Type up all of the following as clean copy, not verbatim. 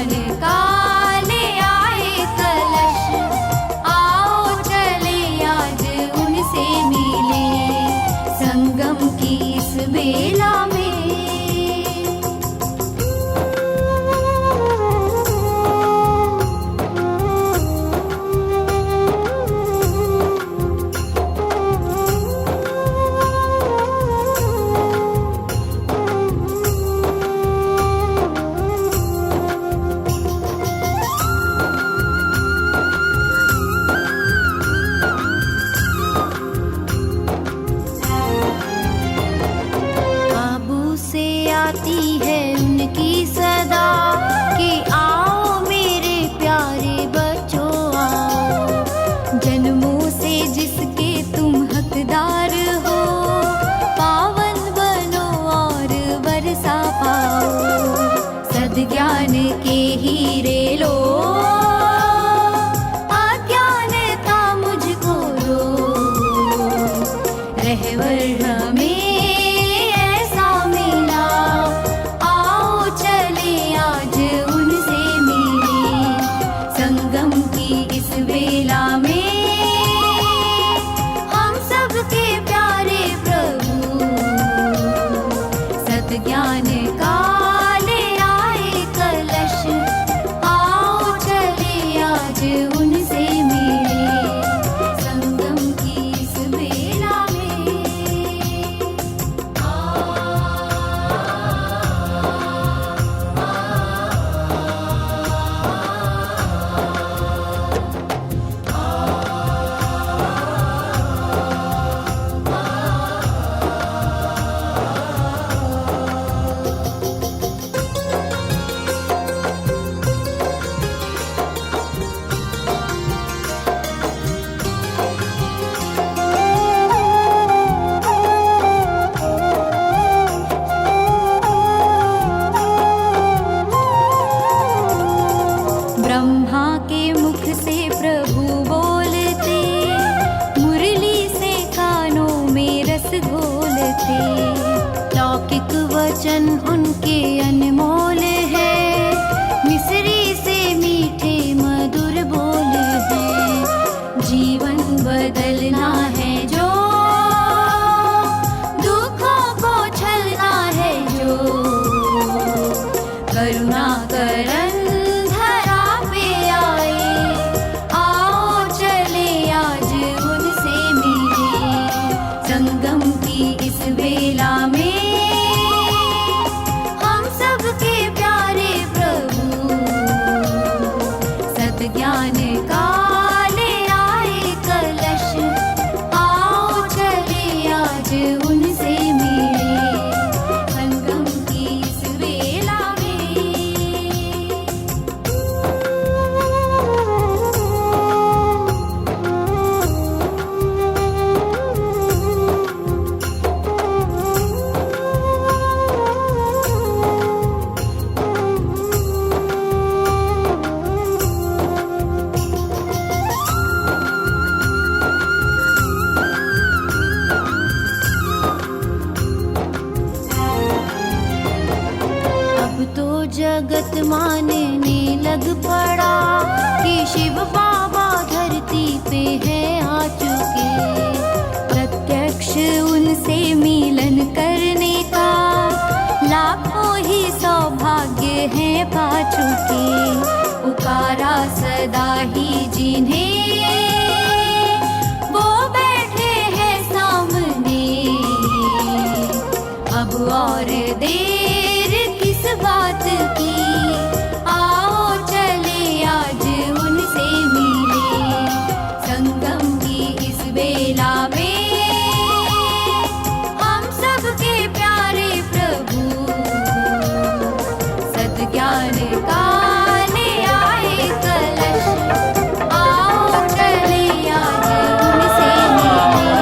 ज्ञान का ले आए कलश। आओ चले आज उनसे मिले संगम की इस बेला में। आती है उनकी सदा कि आओ मेरे प्यारे बच्चों आओ। जन्मों से जिसके तुम हकदार हो, पावन बनो और वर्षा पाओ। सद्ज्ञान के हीरे लो, अज्ञानता मुझको दो। रहवर हमें बेला में। हम सबके प्यारे प्रभु सद्ज्ञान का ले आए कलश। आओ चले आज उनसे मिले संगम की इस बेला में। ब्रह्मा के मुख से प्रभु बोलते, मुरली से कानों में रस घोलते। लौकिक वचन उनके अनमोल है, मिसरी से मीठे मधुर बोल है। जीवन बदलना है जो, दुखों को छलना है जो, करुणा करन संगम की इस बेला में। हम सबके प्यारे प्रभु सद्ज्ञान का ले आए कलश। आओ चले आज उनसे मिले संगम की इस बेला में। जगत मानने लग पड़ा कि शिव बाबा धरती पे है आ चुके। प्रत्यक्ष उनसे मिलन करने का लाखों ही सौभाग्य है पा चुके। पुकारा सदा ही जिन्हें, वो बैठे हैं सामने। अब और देर किस बात की, आओ चले आज उनसे मिले संगम की इस बेला में। हम सबके प्यारे प्रभु सद्ज्ञान का ले आए कलश। आओ चले आज उनसे मिले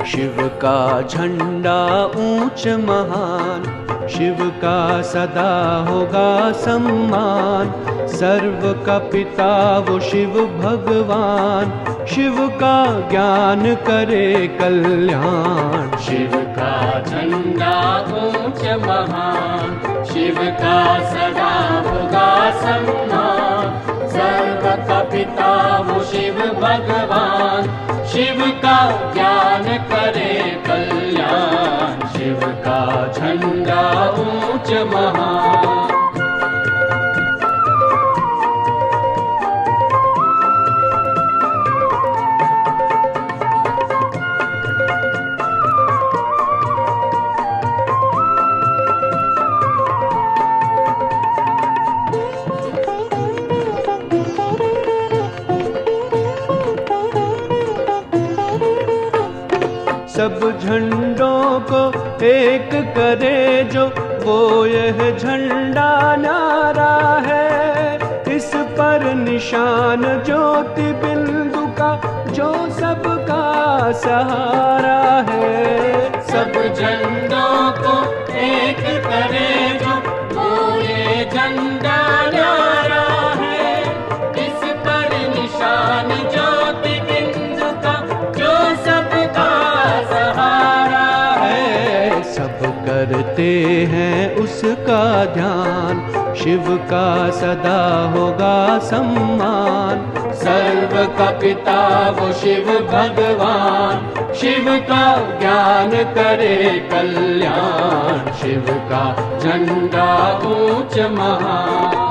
शिव का झंडा ऊंच महान, शिव का सदा होगा सम्मान। सर्व का पिता वो शिव भगवान, शिव का ज्ञान करे कल्याण। शिव का का झंडा ऊंच महान, शिव का सदा होगा सम्मान। सर्व का पिता वो शिव भगवान, शिव का ज्ञान करे कल्याण, शिव का झंडा ऊंच महान। सब झंडों को एक करे जो, वो यह झंडा न्यारा है। इस पर निशान ज्योति बिंदु का, जो सबका सहारा है। सब झंडों को एक करे जो, वो ये झंडा न्यारा है। इस पर निशान ज्योति बिंदु का, जो सबका सहारा है। सब करते हैं उसका ध्यान, शिव का सदा होगा सम्मान। सर्व का पिता वो शिव भगवान, शिव का ज्ञान करे कल्याण, शिव का झंडा ऊंच महान।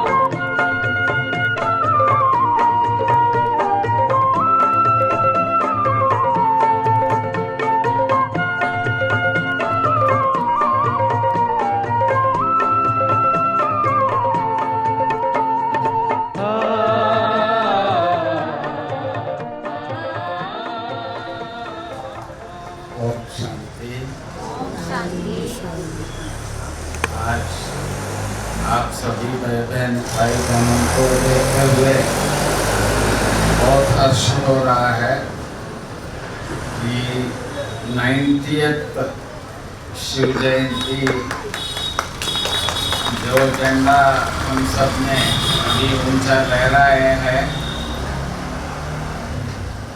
आज आप सभी बहन भाई बहनों को देखते हुए बहुत हर्ष हो रहा है कि 90th शिव जयंती जो झंडा हम सब ने अभी ऊंचा लहराए हैं,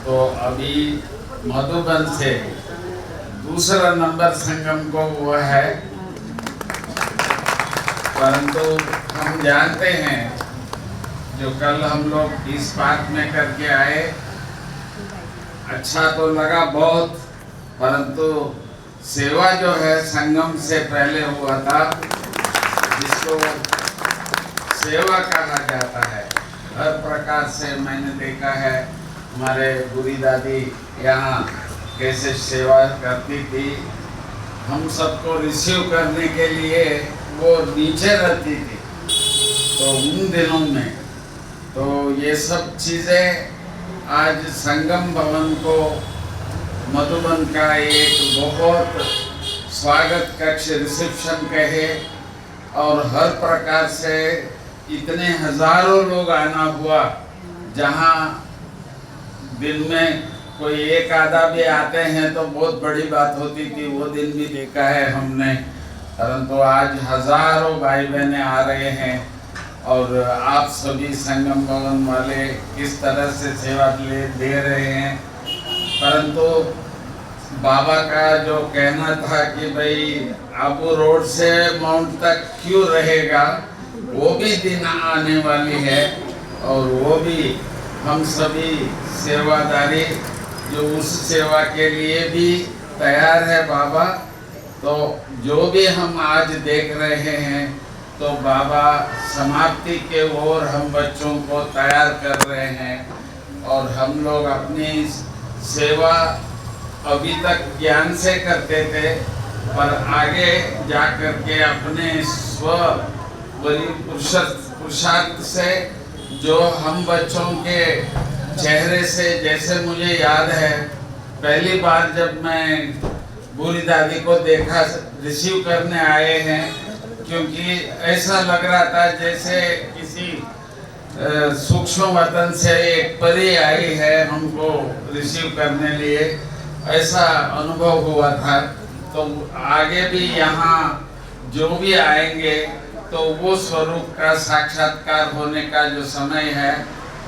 तो अभी मधुबन से दूसरा नंबर संगम को हुआ है। परंतु हम जानते हैं जो कल हम लोग इस पार्क में करके आए, अच्छा तो लगा बहुत, परंतु सेवा जो है संगम से पहले हुआ था, जिसको सेवा कहा जाता है। हर प्रकार से मैंने देखा है हमारे बूढ़ी दादी यहाँ कैसे सेवा करती थी। हम सबको रिसीव करने के लिए वो नीचे रहती थी, तो उन दिनों में तो ये सब चीज़ें आज संगम भवन को मधुबन का एक बहुत स्वागत कक्ष रिसेप्शन कहे, और हर प्रकार से इतने हजारों लोग आना हुआ, जहाँ दिन में कोई एक आधा भी आते हैं तो बहुत बड़ी बात होती थी, वो दिन भी देखा है हमने। परंतु आज हजारों भाई बहनें आ रहे हैं, और आप सभी संगम भवन वाले किस तरह से सेवा दे रहे हैं। परंतु बाबा का जो कहना था कि भाई आबू रोड से माउंट तक क्यों रहेगा, वो भी दिन आने वाली है, और वो भी हम सभी सेवादारी जो उस सेवा के लिए भी तैयार है बाबा। तो जो भी हम आज देख रहे हैं, तो बाबा समाप्ति के ओर हम बच्चों को तैयार कर रहे हैं, और हम लोग अपनी सेवा अभी तक ज्ञान से करते थे, पर आगे जा कर के अपने स्व पुरुषार्थ से जो हम बच्चों के चेहरे से, जैसे मुझे याद है पहली बार जब मैं बूढ़ी दादी को देखा रिसीव करने आए हैं, क्योंकि ऐसा लग रहा था जैसे किसी सूक्ष्म वतन से एक परी आई है हमको रिसीव करने लिए, ऐसा अनुभव हुआ था। तो आगे भी यहाँ जो भी आएंगे तो वो स्वरूप का साक्षात्कार होने का जो समय है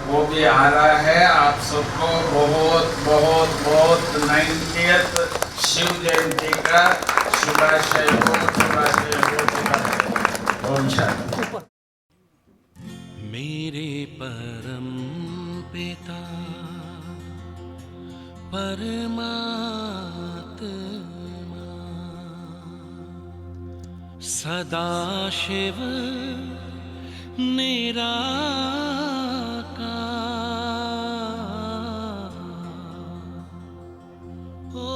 वो भी आ रहा है। आप सबको बहुत बहुत बहुत 90th शिव जयंती का शुभाशय हो, शुभाशय हो, शुभाशय। ओम शांति। मेरे परम पिता परमात्मा सदाशिव निराकार, ओ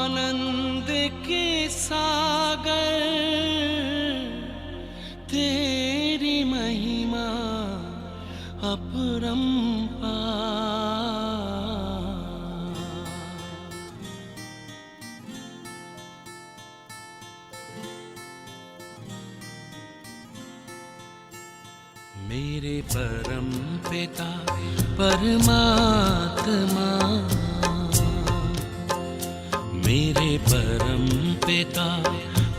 आनंद के सागर तेरी महिमा अपरंपार। मेरे परम पिता परमात्मा, मेरे परम पिता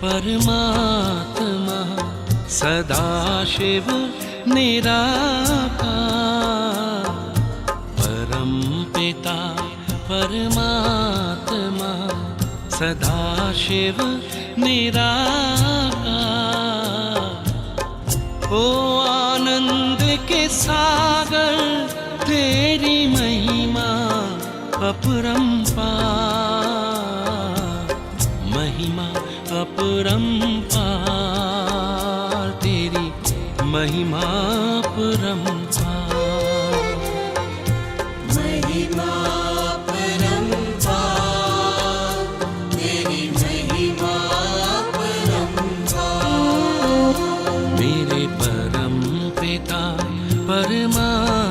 परमात्मा सदाशिव निराकार, परम पिता परमात्मा सदाशिव निराकार, ओ आनंद के सागर तेरी महिमा अपरंपार, महिमा अपरंपार, तेरी महिमा अपरंपार। महिमा परंपार, तेरी महिमा परंपार। मेरे परम पिता परमात्मा,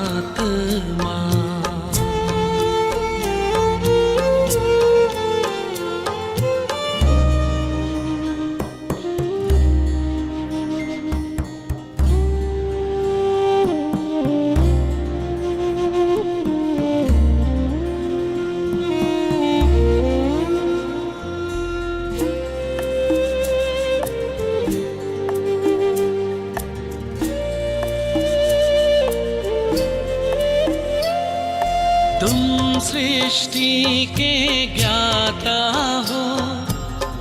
तुम सृष्टि के ज्ञाता हो,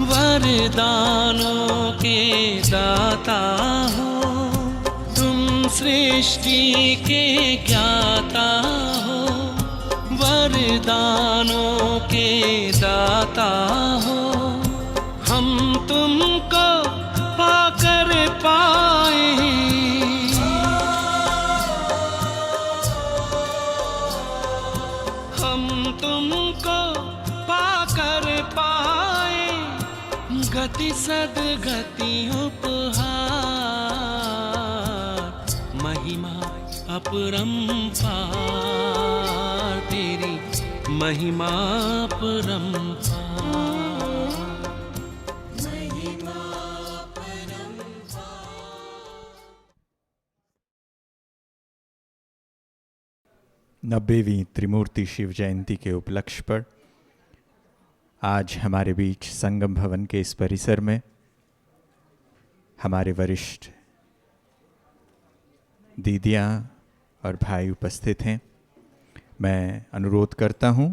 वरदानों के दाता हो। तुम सृष्टि के ज्ञाता हो, वरदानों के दाता हो। हम तुमको पाकर पाए, हम तुमको पाकर पाए, गति सदगति उपहार, महिमा अपरंपार, तेरी महिमा अपरंपार। महिमा परंपार। 90वीं त्रिमूर्ति शिव जयंती के उपलक्ष्य पर आज हमारे बीच संगम भवन के इस परिसर में हमारे वरिष्ठ दीदियाँ और भाई उपस्थित हैं। मैं अनुरोध करता हूँ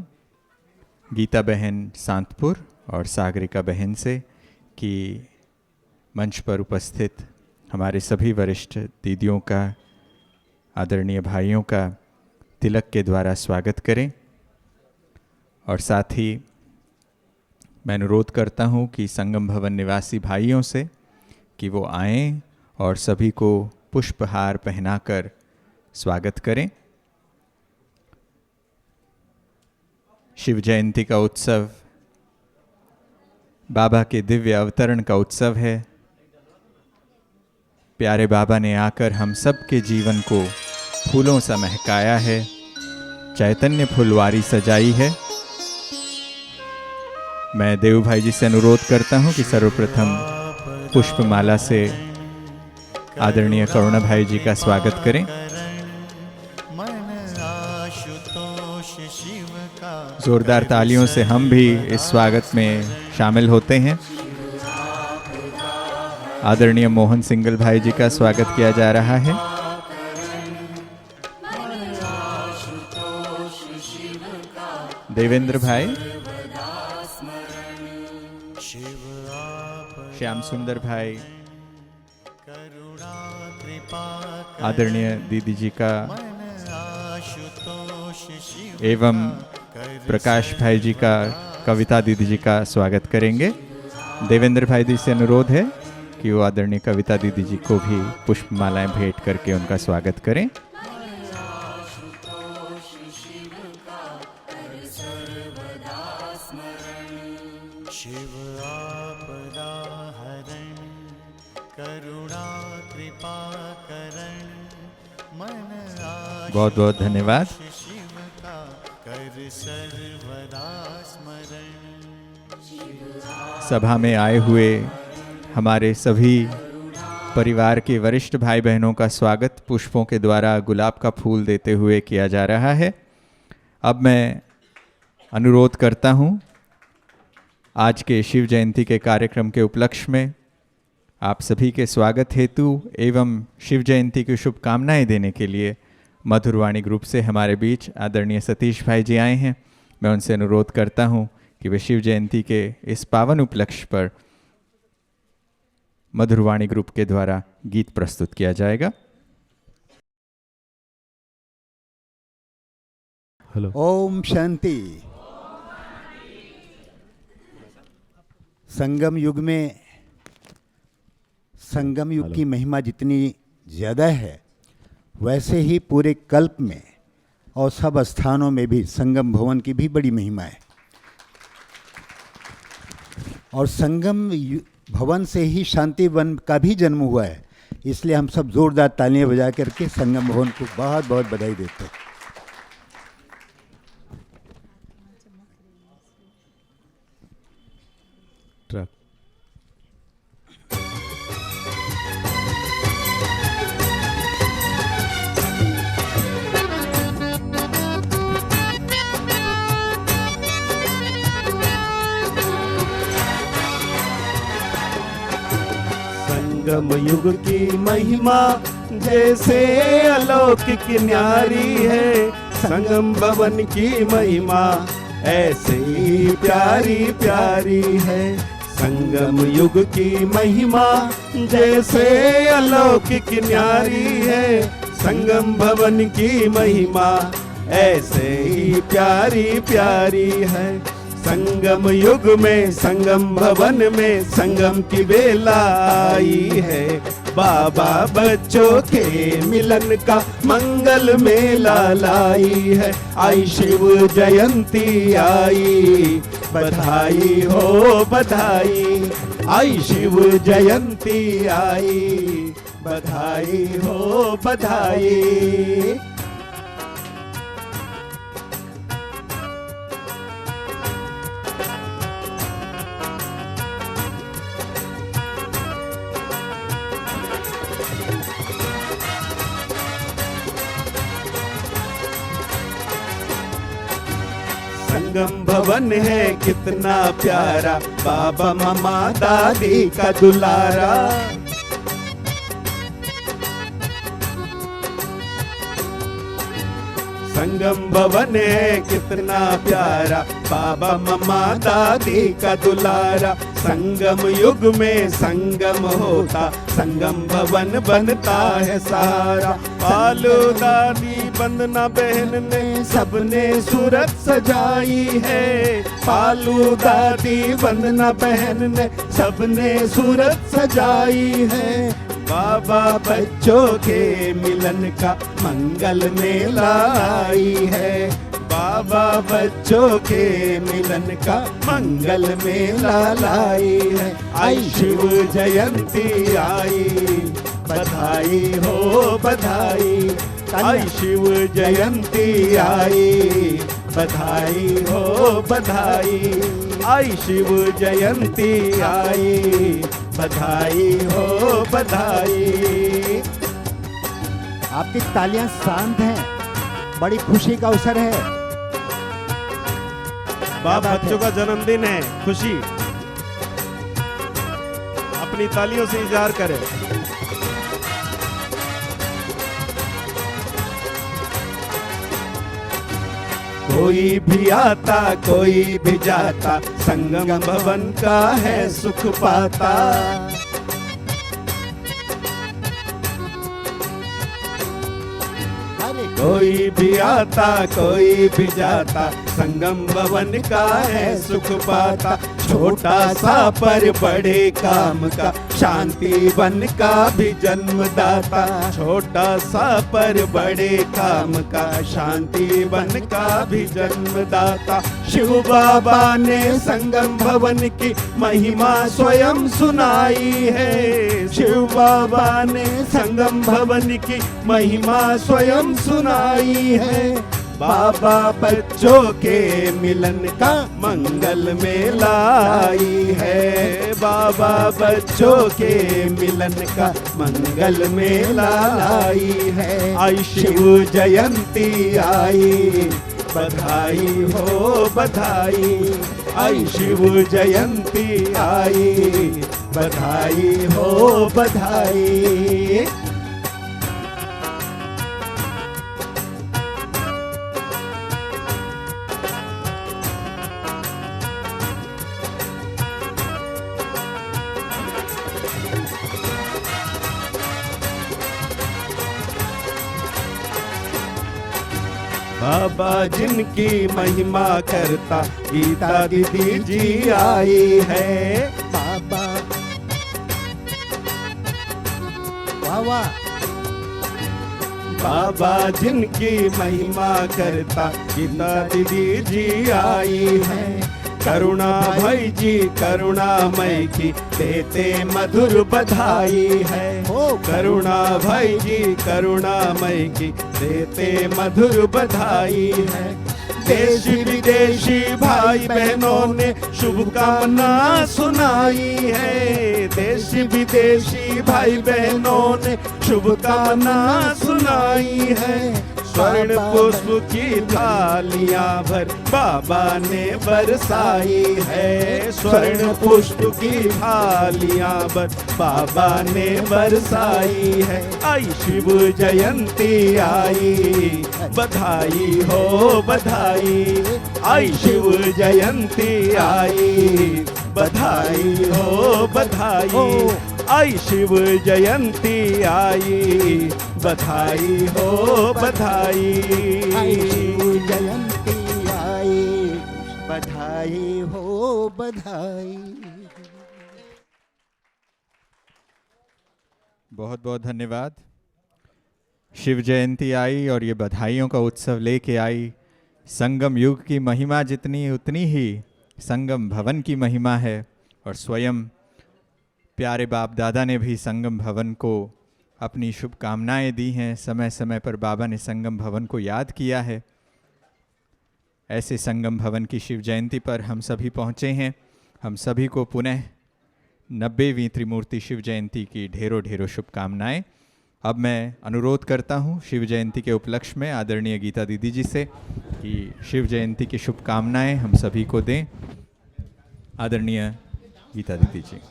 गीता बहन सांतपुर और सागरिका बहन से कि मंच पर उपस्थित हमारे सभी वरिष्ठ दीदियों का, आदरणीय भाइयों का तिलक के द्वारा स्वागत करें। और साथ ही मैं अनुरोध करता हूं कि संगम भवन निवासी भाइयों से कि वो आएं और सभी को पुष्पहार पहनाकर स्वागत करें। शिव जयंती का उत्सव बाबा के दिव्य अवतरण का उत्सव है। प्यारे बाबा ने आकर हम सब के जीवन को फूलों सा महकाया है, चैतन्य फुलवारी सजाई है। मैं देव भाई जी से अनुरोध करता हूं कि सर्वप्रथम पुष्पमाला से आदरणीय करुणा भाई जी का स्वागत करें। जोरदार तालियों से हम भी इस स्वागत में शामिल होते हैं। आदरणीय मोहन सिंगल भाई जी का स्वागत किया जा रहा है। देवेंद्र भाई, शिव श्याम सुंदर भाई, आदरणीय दीदी जी का एवं प्रकाश भाई जी का, कविता दीदी जी का स्वागत करेंगे। देवेंद्र भाई जी से अनुरोध है कि वो आदरणीय कविता दीदी जी को भी पुष्पमालाएं भेंट करके उनका स्वागत करें। शिव आपदा हरण करुणा कृपा करण मन बहुत बहुत धन्यवाद। शिव का कर सर्वदा स्मरण। सभा में आए हुए हमारे सभी परिवार के वरिष्ठ भाई बहनों का स्वागत पुष्पों के द्वारा गुलाब का फूल देते हुए किया जा रहा है। अब मैं अनुरोध करता हूं, आज के शिव जयंती के कार्यक्रम के उपलक्ष्य में आप सभी के स्वागत हेतु एवं शिव जयंती की शुभकामनाएं देने के लिए मधुरवाणी ग्रुप से हमारे बीच आदरणीय सतीश भाई जी आए हैं। मैं उनसे अनुरोध करता हूं कि वे शिव जयंती के इस पावन उपलक्ष्य पर मधुरवाणी ग्रुप के द्वारा गीत प्रस्तुत किया जाएगा। हेलो, ओम शांति। संगम युग में संगम युग की महिमा जितनी ज़्यादा है, वैसे ही पूरे कल्प में और सब स्थानों में भी संगम भवन की भी बड़ी महिमा है। और संगम भवन से ही शांति वन का भी जन्म हुआ है। इसलिए हम सब जोरदार तालियां बजा करके संगम भवन को बहुत बहुत बधाई देते हैं। ट्रक संगम युग की महिमा जैसे अलौकिक न्यारी है, संगम भवन की महिमा ऐसे ही प्यारी प्यारी है। संगम युग की महिमा जैसे अलौकिक न्यारी है, संगम भवन की महिमा ऐसे ही प्यारी प्यारी है। संगम युग में संगम भवन में संगम की बेला आई है, बाबा बच्चों के मिलन का मंगल मेला लाई है। आई शिव जयंती आई, बधाई हो बधाई। आई शिव जयंती आई, बधाई हो बधाई। संगम भवन है कितना प्यारा, बाबा मामा दादी का दुलारा। संगम भवन है कितना प्यारा, बाबा मम्मा दादी का दुलारा। संगम युग में संगम होता, संगम भवन बनता है सारा। पालू दादी वंदना बहन ने सबने सूरत सजाई है, पालू दादी वंदना बहन ने सबने सूरत सजाई है। बाबा बच्चों के मिलन का मंगल मेला आई है, बाबा बच्चों के मिलन का मंगल मेला लाई है। आई शिव जयंती आई, बधाई हो बधाई। आई शिव जयंती आई, बधाई हो बधाई। आई शिव जयंती आई, बधाई हो बधाई। आपकी तालियां शांत हैं, बड़ी खुशी का अवसर है। बाप बच्चों का जन्मदिन है, खुशी अपनी तालियों से इजहार करें। कोई भी आता कोई भी जाता, संगम भवन का है सुख पाता। कोई भी आता कोई भी जाता, संगम भवन का है सुख पाता। छोटा सा पर बड़े काम का, शांति वन का भी जन्मदाता। छोटा सा पर बड़े काम का, शांति वन का भी जन्मदाता। शिव बाबा ने संगम भवन की महिमा स्वयं सुनाई है। शिव बाबा ने संगम भवन की महिमा स्वयं सुनाई है। बाबा बच्चों के मिलन का मंगल में लाई है। बाबा बच्चों के मिलन का मंगल में लाई है। आई शिव जयंती आई, बधाई हो बधाई। आई शिव जयंती आई, बधाई हो बधाई। बाबा जिनकी महिमा करता, गीता दीदी जी आई है। बाबा वाह बाबा जिनकी महिमा करता, गीता दीदी जी आई है। करुणा भाई जी करुणामय की देते मधुर बधाई है। करुणा भाई जी करुणामय की देते मधुर बधाई है। देशी विदेशी भाई बहनों ने शुभकामना सुनाई है। देशी विदेशी भाई बहनों ने शुभकामना सुनाई है। स्वर्ण पुष्प की थालियां भर बाबा ने बरसाई है। स्वर्ण पुष्प की थालियां भर बाबा ने बरसाई है। आई शिव जयंती आई, बधाई हो बधाई। आई शिव जयंती आई, बधाई हो बधाई। आई शिव जयंती आई, बधाई हो बधाई। आई शिव जयंती आई, बधाई हो बधाई। बहुत बहुत धन्यवाद। शिव जयंती आई और ये बधाइयों का उत्सव लेके आई। संगम युग की महिमा जितनी उतनी ही संगम भवन की महिमा है। और स्वयं प्यारे बाप दादा ने भी संगम भवन को अपनी शुभकामनाएं दी हैं। समय समय पर बाबा ने संगम भवन को याद किया है। ऐसे संगम भवन की शिव जयंती पर हम सभी पहुँचे हैं। हम सभी को पुनः 90वीं त्रिमूर्ति शिव जयंती की ढेरों ढेरों शुभकामनाएं। अब मैं अनुरोध करता हूं शिव जयंती के उपलक्ष्य में आदरणीय गीता दीदी जी से कि शिव जयंती की शुभकामनाएं हम सभी को दें। आदरणीय गीता दीदी जी।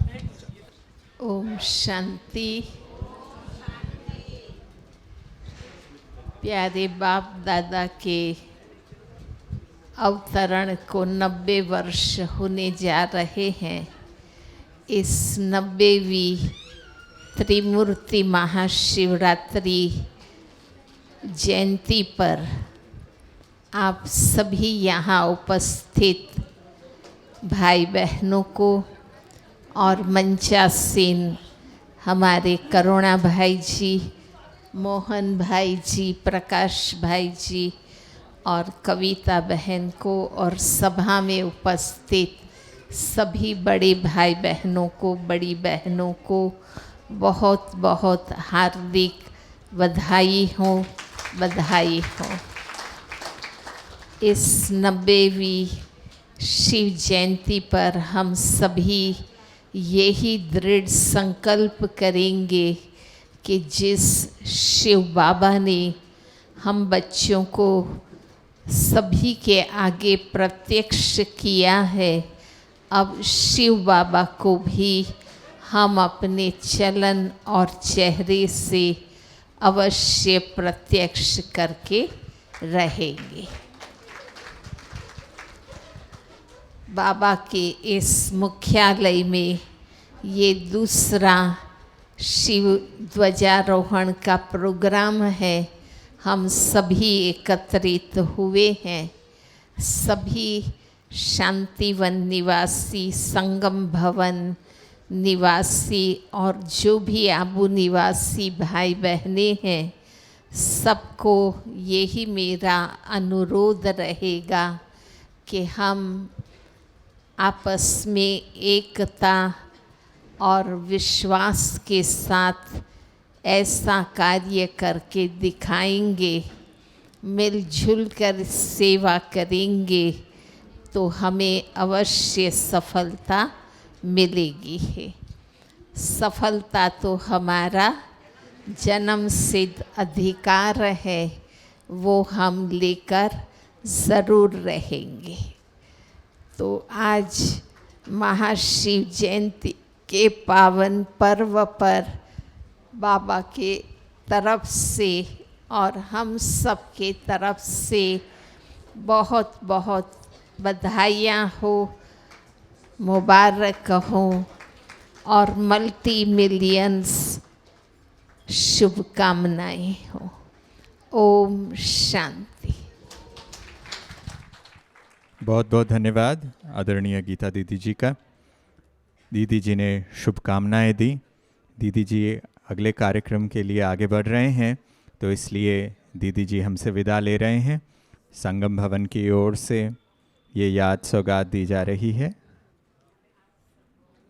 ओम शांति। प्यारे बाप दादा के अवतरण को 90 वर्ष होने जा रहे हैं। इस 90वीं त्रिमूर्ति महाशिवरात्रि जयंती पर आप सभी यहाँ उपस्थित भाई बहनों को और मंचासीन हमारे करुणा भाई जी, मोहन भाई जी, प्रकाश भाई जी और कविता बहन को और सभा में उपस्थित सभी बड़े भाई बहनों को, बड़ी बहनों को बहुत बहुत हार्दिक बधाई हो, बधाई हो। इस 90वीं शिव जयंती पर हम सभी यही दृढ़ संकल्प करेंगे कि जिस शिव बाबा ने हम बच्चों को सभी के आगे प्रत्यक्ष किया है, अब शिव बाबा को भी हम अपने चलन और चेहरे से अवश्य प्रत्यक्ष करके रहेंगे। बाबा के इस मुख्यालय में ये दूसरा शिव ध्वजारोहण का प्रोग्राम है। हम सभी एकत्रित हुए हैं। सभी शांतिवन निवासी, संगम भवन निवासी और जो भी आबू निवासी भाई बहनें हैं, सबको यही मेरा अनुरोध रहेगा कि हम आपस में एकता और विश्वास के साथ ऐसा कार्य करके दिखाएंगे, मिलजुल कर सेवा करेंगे तो हमें अवश्य सफलता मिलेगी है। सफलता तो हमारा जन्म सिद्ध अधिकार है, वो हम लेकर ज़रूर रहेंगे। तो आज महाशिव जयंती के पावन पर्व पर बाबा के तरफ से और हम सब के तरफ से बहुत बहुत बधाइयाँ हो, मुबारक हो और मल्टी मिलियंस शुभकामनाएं हो। ओम शांति। बहुत बहुत धन्यवाद आदरणीय गीता दीदी जी का। दीदी जी ने शुभकामनाएं दी। दीदी जी अगले कार्यक्रम के लिए आगे बढ़ रहे हैं, तो इसलिए दीदी जी हमसे विदा ले रहे हैं। संगम भवन की ओर से ये याद सौगात दी जा रही है।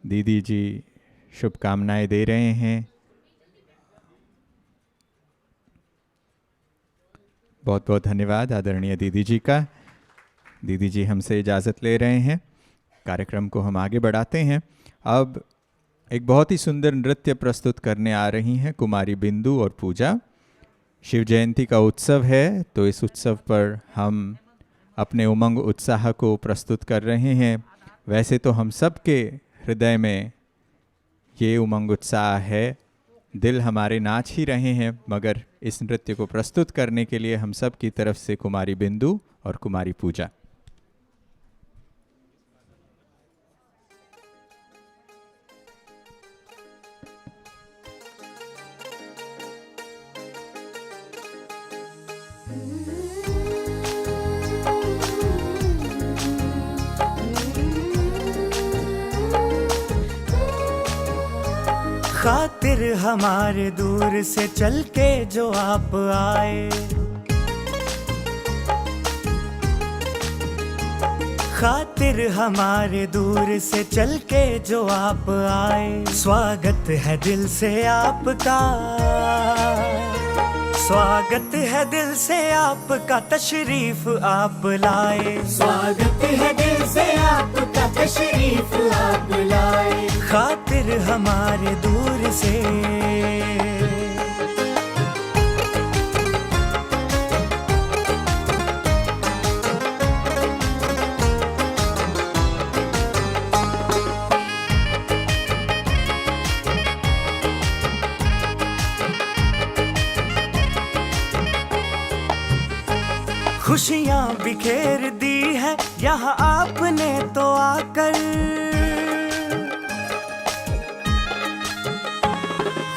दीदी जी शुभकामनाएं दे रहे हैं। बहुत बहुत धन्यवाद आदरणीय दीदी जी का। दीदी जी हमसे इजाज़त ले रहे हैं। कार्यक्रम को हम आगे बढ़ाते हैं। अब एक बहुत ही सुंदर नृत्य प्रस्तुत करने आ रही हैं कुमारी बिंदु और पूजा। शिव जयंती का उत्सव है, तो इस उत्सव पर हम अपने उमंग उत्साह को प्रस्तुत कर रहे हैं। वैसे तो हम सब के हृदय में ये उमंग उत्साह है, दिल हमारे नाच ही रहे हैं, मगर इस नृत्य को प्रस्तुत करने के लिए हम सब की तरफ से कुमारी बिंदु और कुमारी पूजा। खातिर हमारे दूर से चल के जो आप आए, खातिर हमारे दूर से चल के जो आप आए, स्वागत है दिल से आपका, स्वागत है दिल से आपका, तशरीफ आप लाए, स्वागत है दिल से आपका, तशरीफ आप लाए, खातिर हमारे दूर से। खुशियाँ बिखेर दी है यहाँ आपने तो आकर,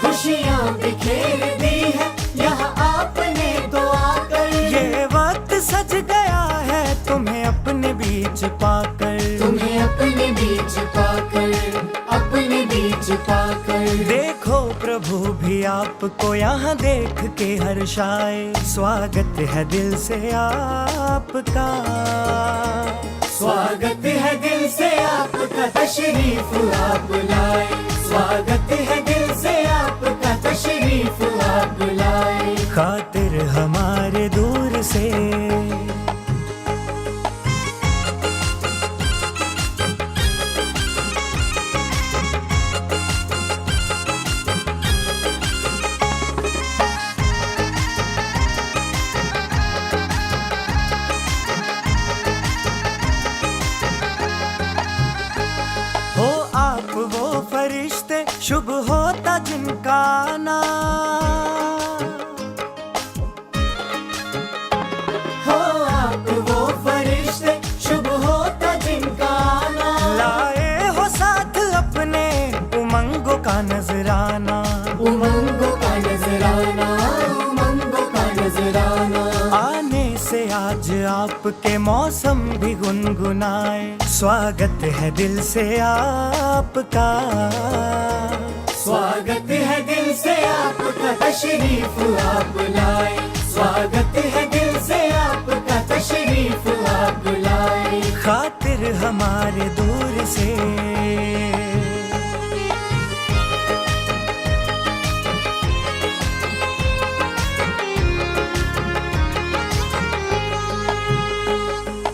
खुशियाँ बिखेर दी है यहाँ आपने तो आकर, ये वक्त सज गया है तुम्हें अपने बीच पाकर, तुम्हें अपने बीच पाकर, अपने बीच पाकर, देखो प्रभु भी आपको यहाँ देख के हर्षाए, स्वागत है दिल से आपका, स्वागत है दिल से आपका, तशरीफ आप लाए, स्वागत है दिल से आपका, तशरीफ आप लाए, खातिर हमारे दूर से। शुभ होता जिनका आना, हो आप वो फरिश्ते, शुभ होता जिनका नजराना, उमंगों का नजराना, उमंगों का नजराना। आने से आज आपके मौसम भी गुनगुनाए, स्वागत है दिल से आपका, स्वागत है दिल से आपका, तशरीफ आप लाए, स्वागत है दिल से आपका, तशरीफ आप लाए। खातिर हमारे दूर से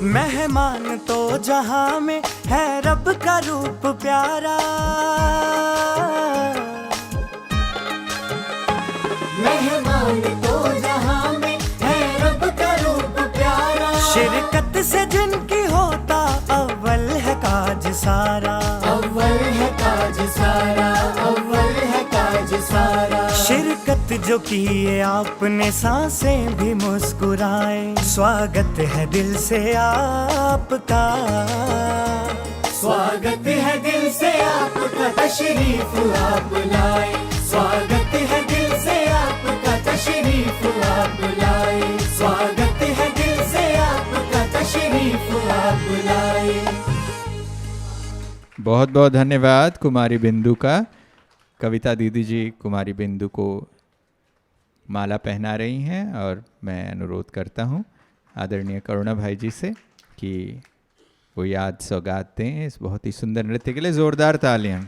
मेहमान तो जहां में है रब का रूप प्यारा, मेहमान तो जहां में है रब का रूप प्यारा। शिरकत से जिनकी होता अव्वल है काज सारा, अव्वल है काज सारा, अव्वल है काज सारा। शिरकत जो किए आपने सांसें भी मुस्कुराए, स्वागत है दिल से आपका, स्वागत है दिल से आपका, तशरीफ आप लाए, स्वागत है दिल से आपका, तशरीफ आप लाए, स्वागत है दिल से आपका, तशरीफ आप लाए। बहुत बहुत धन्यवाद कुमारी बिंदु का। कविता दीदी जी कुमारी बिंदु को माला पहना रही हैं और मैं अनुरोध करता हूं आदरणीय करुणा भाई जी से कि वो याद सौगात दें इस बहुत ही सुंदर नृत्य के लिए। ज़ोरदार तालियां।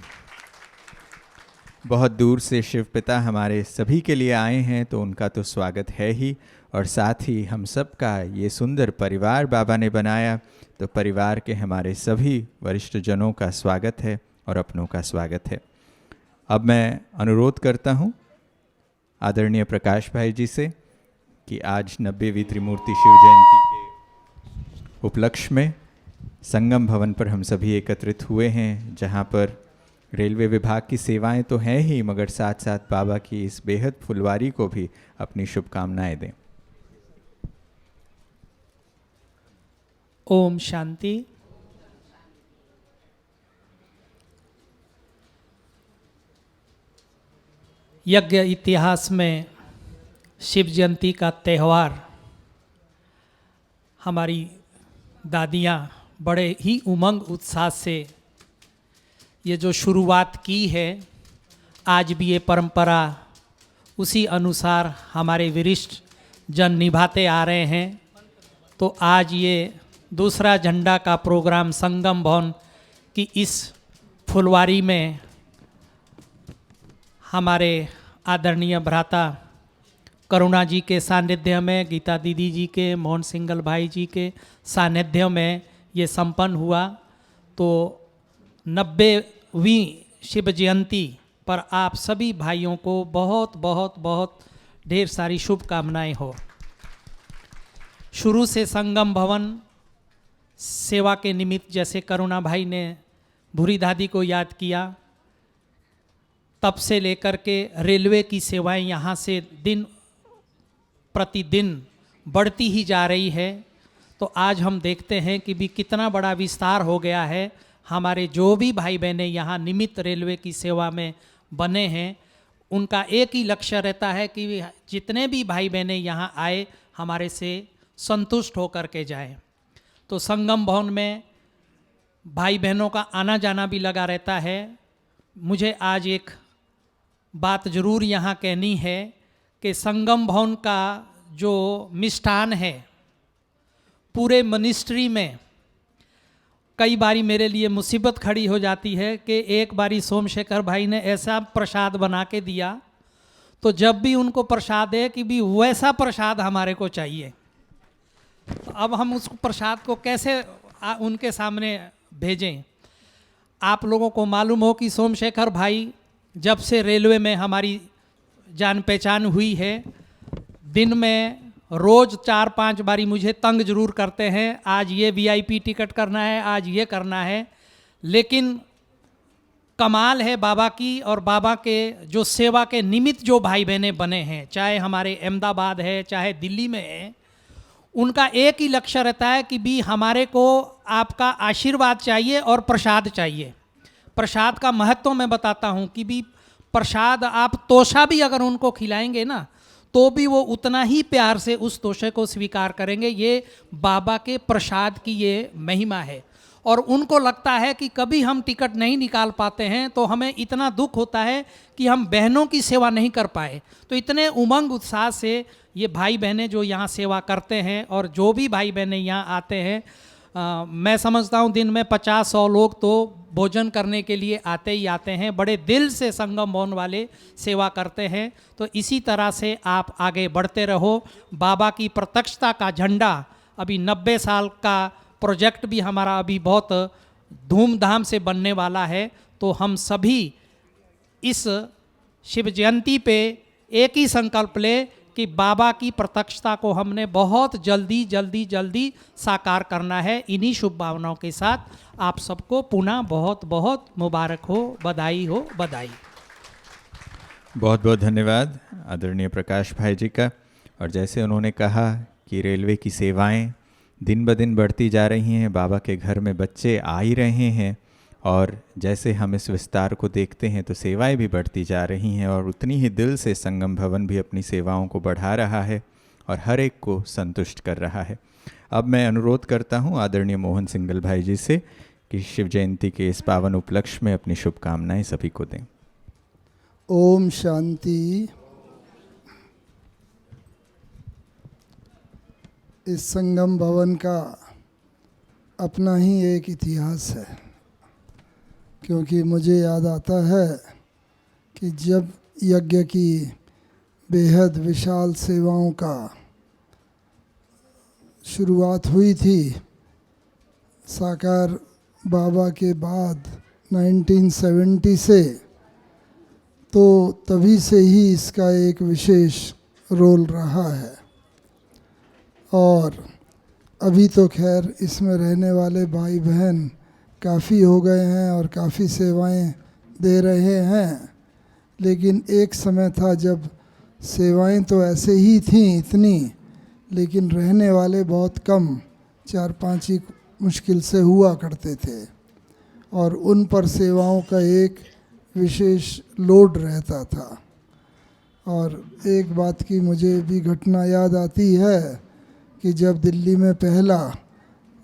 बहुत दूर से शिव पिता हमारे सभी के लिए आए हैं तो उनका तो स्वागत है ही, और साथ ही हम सब का ये सुंदर परिवार बाबा ने बनाया, तो परिवार के हमारे सभी वरिष्ठ जनों का स्वागत है और अपनों का स्वागत है। अब मैं अनुरोध करता हूँ आदरणीय प्रकाश भाई जी से कि आज 90वीं त्रिमूर्ति शिव जयंती के उपलक्ष्य में संगम भवन पर हम सभी एकत्रित हुए हैं, जहाँ पर रेलवे विभाग की सेवाएं तो हैं ही, मगर साथ साथ बाबा की इस बेहद फुलवारी को भी अपनी शुभकामनाएं दें। ओम शांति। यज्ञ इतिहास में शिव जयंती का त्यौहार हमारी दादियाँ बड़े ही उमंग उत्साह से ये जो शुरुआत की है, आज भी ये परंपरा उसी अनुसार हमारे वरिष्ठ जन निभाते आ रहे हैं। तो आज ये दूसरा झंडा का प्रोग्राम संगम भवन की इस फुलवारी में हमारे आदरणीय भ्राता करुणा जी के सानिध्य में, गीता दीदी जी के, मोहन सिंगल भाई जी के सानिध्य में ये संपन्न हुआ। तो 90वीं शिव जयंती पर आप सभी भाइयों को बहुत बहुत बहुत ढेर सारी शुभकामनाएं हो। शुरू से संगम भवन सेवा के निमित्त, जैसे करुणा भाई ने भूरी दादी को याद किया, तब से लेकर के रेलवे की सेवाएं यहाँ से दिन प्रतिदिन बढ़ती ही जा रही है। तो आज हम देखते हैं कि भी कितना बड़ा विस्तार हो गया है। हमारे जो भी भाई बहनें यहाँ निमित्त रेलवे की सेवा में बने हैं, उनका एक ही लक्ष्य रहता है कि जितने भी भाई बहनें यहाँ आए हमारे से संतुष्ट होकर के जाएं। तो संगम भवन में भाई बहनों का आना जाना भी लगा रहता है। मुझे आज एक बात ज़रूर यहाँ कहनी है कि संगम भवन का जो मिष्ठान है, पूरे मिनिस्ट्री में कई बारी मेरे लिए मुसीबत खड़ी हो जाती है कि एक बारी सोमशेखर भाई ने ऐसा प्रसाद बना के दिया, तो जब भी उनको प्रसाद है कि भी वैसा प्रसाद हमारे को चाहिए। तो अब हम उस प्रसाद को कैसे उनके सामने भेजें। आप लोगों को मालूम हो कि सोमशेखर भाई जब से रेलवे में हमारी जान पहचान हुई है, दिन में रोज़ 4-5 बारी मुझे तंग जरूर करते हैं। आज ये VIP टिकट करना है, आज ये करना है। लेकिन कमाल है बाबा की और बाबा के जो सेवा के निमित्त जो भाई बहनें बने हैं, चाहे हमारे अहमदाबाद है चाहे दिल्ली में है, उनका एक ही लक्ष्य रहता है कि भी हमारे को आपका आशीर्वाद चाहिए और प्रसाद चाहिए। प्रसाद का महत्व मैं बताता हूँ कि भी प्रसाद आप तोशा भी अगर उनको खिलाएंगे ना तो भी वो उतना ही प्यार से उस तोशे को स्वीकार करेंगे। ये बाबा के प्रसाद की ये महिमा है। और उनको लगता है कि कभी हम टिकट नहीं निकाल पाते हैं तो हमें इतना दुख होता है कि हम बहनों की सेवा नहीं कर पाए। तो इतने उमंग उत्साह से ये भाई बहनें जो यहाँ सेवा करते हैं और जो भी भाई बहनें यहाँ आते हैं, मैं समझता हूँ दिन में 50-100 लोग तो भोजन करने के लिए आते ही आते हैं। बड़े दिल से संगम भवन वाले सेवा करते हैं। तो इसी तरह से आप आगे बढ़ते रहो। बाबा की प्रत्यक्षता का झंडा अभी 90 साल का प्रोजेक्ट भी हमारा अभी बहुत धूमधाम से बनने वाला है। तो हम सभी इस शिव जयंती पे एक ही संकल्प ले कि बाबा की प्रत्यक्षता को हमने बहुत जल्दी साकार करना है। इन्हीं शुभ भावनाओं के साथ आप सबको पुनः बहुत बहुत मुबारक हो, बधाई हो, बधाई। बहुत बहुत धन्यवाद आदरणीय प्रकाश भाई जी का। और जैसे उन्होंने कहा कि रेलवे की सेवाएं दिन ब दिन बढ़ती जा रही हैं, बाबा के घर में बच्चे आ ही रहे हैं, और जैसे हम इस विस्तार को देखते हैं तो सेवाएं भी बढ़ती जा रही हैं, और उतनी ही दिल से संगम भवन भी अपनी सेवाओं को बढ़ा रहा है और हर एक को संतुष्ट कर रहा है। अब मैं अनुरोध करता हूं आदरणीय मोहन सिंगल भाई जी से कि शिव जयंती के इस पावन उपलक्ष्य में अपनी शुभकामनाएं सभी को दें। ओम शांति। इस संगम भवन का अपना ही एक इतिहास है, क्योंकि मुझे याद आता है कि जब यज्ञ की बेहद विशाल सेवाओं का शुरुआत हुई थी साकार बाबा के बाद 1970 से, तो तभी से ही इसका एक विशेष रोल रहा है। और अभी तो खैर इसमें रहने वाले भाई बहन काफ़ी हो गए हैं और काफ़ी सेवाएं दे रहे हैं, लेकिन एक समय था जब सेवाएं तो ऐसे ही थीं इतनी, लेकिन रहने वाले बहुत कम, 4-5 ही मुश्किल से हुआ करते थे, और उन पर सेवाओं का एक विशेष लोड रहता था। और एक बात की मुझे भी घटना याद आती है कि जब दिल्ली में पहला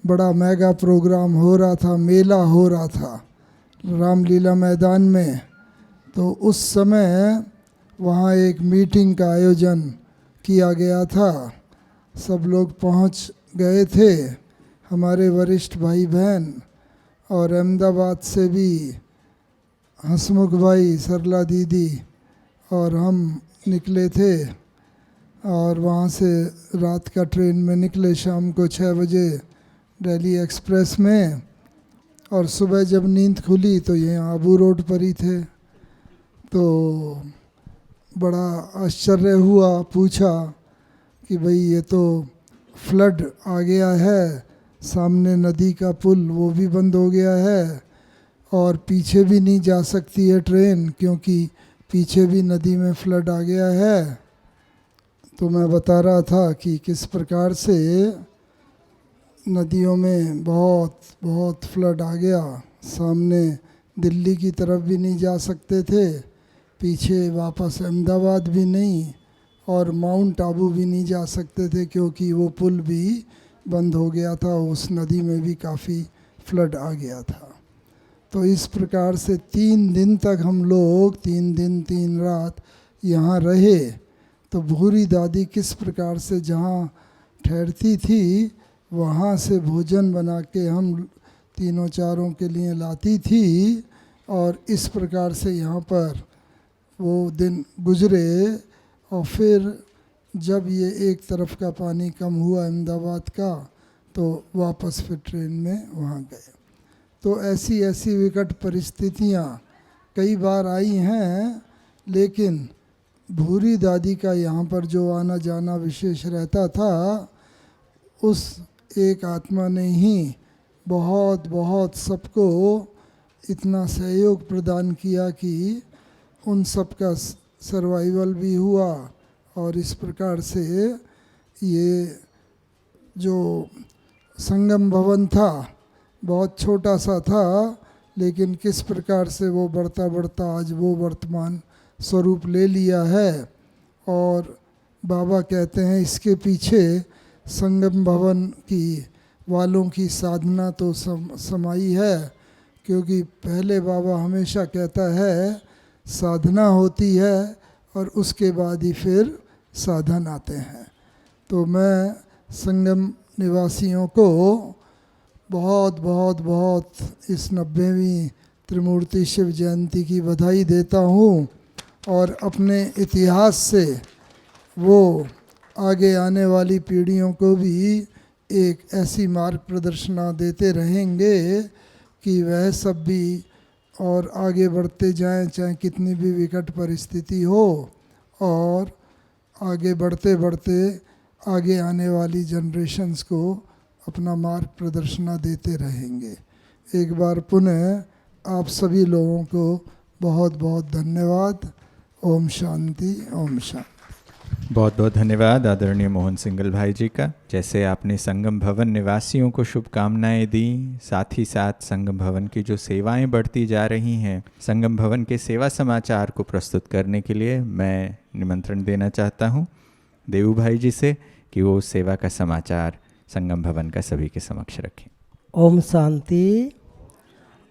बड़ा मेगा प्रोग्राम हो रहा था, मेला हो रहा था रामलीला मैदान में, तो उस समय वहाँ एक मीटिंग का आयोजन किया गया था। सब लोग पहुँच गए थे, हमारे वरिष्ठ भाई बहन, और अहमदाबाद से भी हसमुख भाई, सरला दीदी और हम निकले थे। और वहाँ से रात का ट्रेन में निकले, शाम को 6 बजे दिल्ली एक्सप्रेस में, और सुबह जब नींद खुली तो ये आबू रोड पर ही थे। तो बड़ा आश्चर्य हुआ, पूछा कि भाई ये तो फ्लड आ गया है, सामने नदी का पुल वो भी बंद हो गया है, और पीछे भी नहीं जा सकती है ट्रेन क्योंकि पीछे भी नदी में फ्लड आ गया है। तो मैं बता रहा था कि किस प्रकार से नदियों में बहुत फ्लड आ गया, सामने दिल्ली की तरफ भी नहीं जा सकते थे, पीछे वापस अहमदाबाद भी नहीं, और माउंट आबू भी नहीं जा सकते थे क्योंकि वो पुल भी बंद हो गया था, उस नदी में भी काफ़ी फ्लड आ गया था। तो इस प्रकार से 3 दिन तक हम लोग 3 दिन 3 रात यहाँ रहे। तो भूरी दादी किस प्रकार से जहाँ ठहरती थी वहाँ से भोजन बना के हम तीनों चारों के लिए लाती थी, और इस प्रकार से यहाँ पर वो दिन गुजरे। और फिर जब ये एक तरफ का पानी कम हुआ अहमदाबाद का, तो वापस फिर ट्रेन में वहाँ गए। तो ऐसी विकट परिस्थितियाँ कई बार आई हैं, लेकिन भूरी दादी का यहाँ पर जो आना जाना विशेष रहता था, उस एक आत्मा ने ही बहुत सबको इतना सहयोग प्रदान किया कि उन सब का सर्वाइवल भी हुआ। और इस प्रकार से ये जो संगम भवन था बहुत छोटा सा था, लेकिन किस प्रकार से वो बढ़ता आज वो वर्तमान स्वरूप ले लिया है। और बाबा कहते हैं इसके पीछे संगम भवन की वालों की साधना तो समाई है, क्योंकि पहले बाबा हमेशा कहता है साधना होती है और उसके बाद ही फिर साधन आते हैं। तो मैं संगम निवासियों को बहुत बहुत बहुत इस 90वीं त्रिमूर्ति शिव जयंती की बधाई देता हूँ, और अपने इतिहास से वो आगे आने वाली पीढ़ियों को भी एक ऐसी मार्ग प्रदर्शना देते रहेंगे कि वह सब भी और आगे बढ़ते जाएं, चाहे कितनी भी विकट परिस्थिति हो, और आगे बढ़ते बढ़ते आगे आने वाली जनरेशन्स को अपना मार्ग प्रदर्शना देते रहेंगे। एक बार पुनः आप सभी लोगों को बहुत बहुत धन्यवाद। ओम शांति, ओम शांति। बहुत बहुत धन्यवाद आदरणीय मोहन सिंगल भाई जी का। जैसे आपने संगम भवन निवासियों को शुभकामनाएं दी, साथ ही साथ संगम भवन की जो सेवाएं बढ़ती जा रही हैं, संगम भवन के सेवा समाचार को प्रस्तुत करने के लिए मैं निमंत्रण देना चाहता हूं देवू भाई जी से कि वो सेवा का समाचार संगम भवन का सभी के समक्ष रखें। ओम शांति।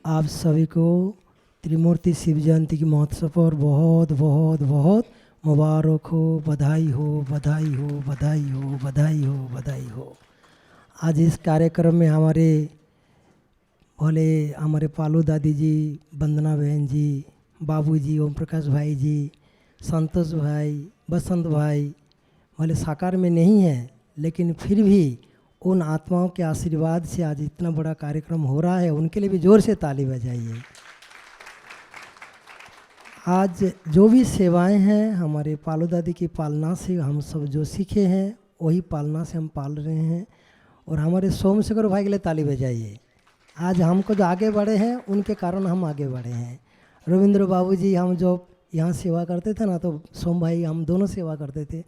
आप सभी को त्रिमूर्ति शिव जयंती की महोत्सव पर बहुत बहुत बहुत मुबारक हो, बधाई हो, बधाई हो, बधाई हो, बधाई हो, बधाई हो। आज इस कार्यक्रम में हमारे पालू दादी जी, वंदना बहन जी, बाबू जी, ओम प्रकाश भाई जी, संतोष भाई, बसंत भाई भले साकार में नहीं है, लेकिन फिर भी उन आत्माओं के आशीर्वाद से आज इतना बड़ा कार्यक्रम हो रहा है। उनके लिए भी जोर से ताली बजाइए। आज जो भी सेवाएं हैं हमारे पालू दादी की पालना से हम सब जो सीखे हैं वही पालना से हम पाल रहे हैं। और हमारे सोमशेखर भाई के लिए ताली बजाइए। आज हमको जो आगे बढ़े हैं उनके कारण हम आगे बढ़े हैं। रविंद्र बाबू जी, हम जो यहाँ सेवा करते थे ना, तो सोम भाई हम दोनों सेवा करते थे।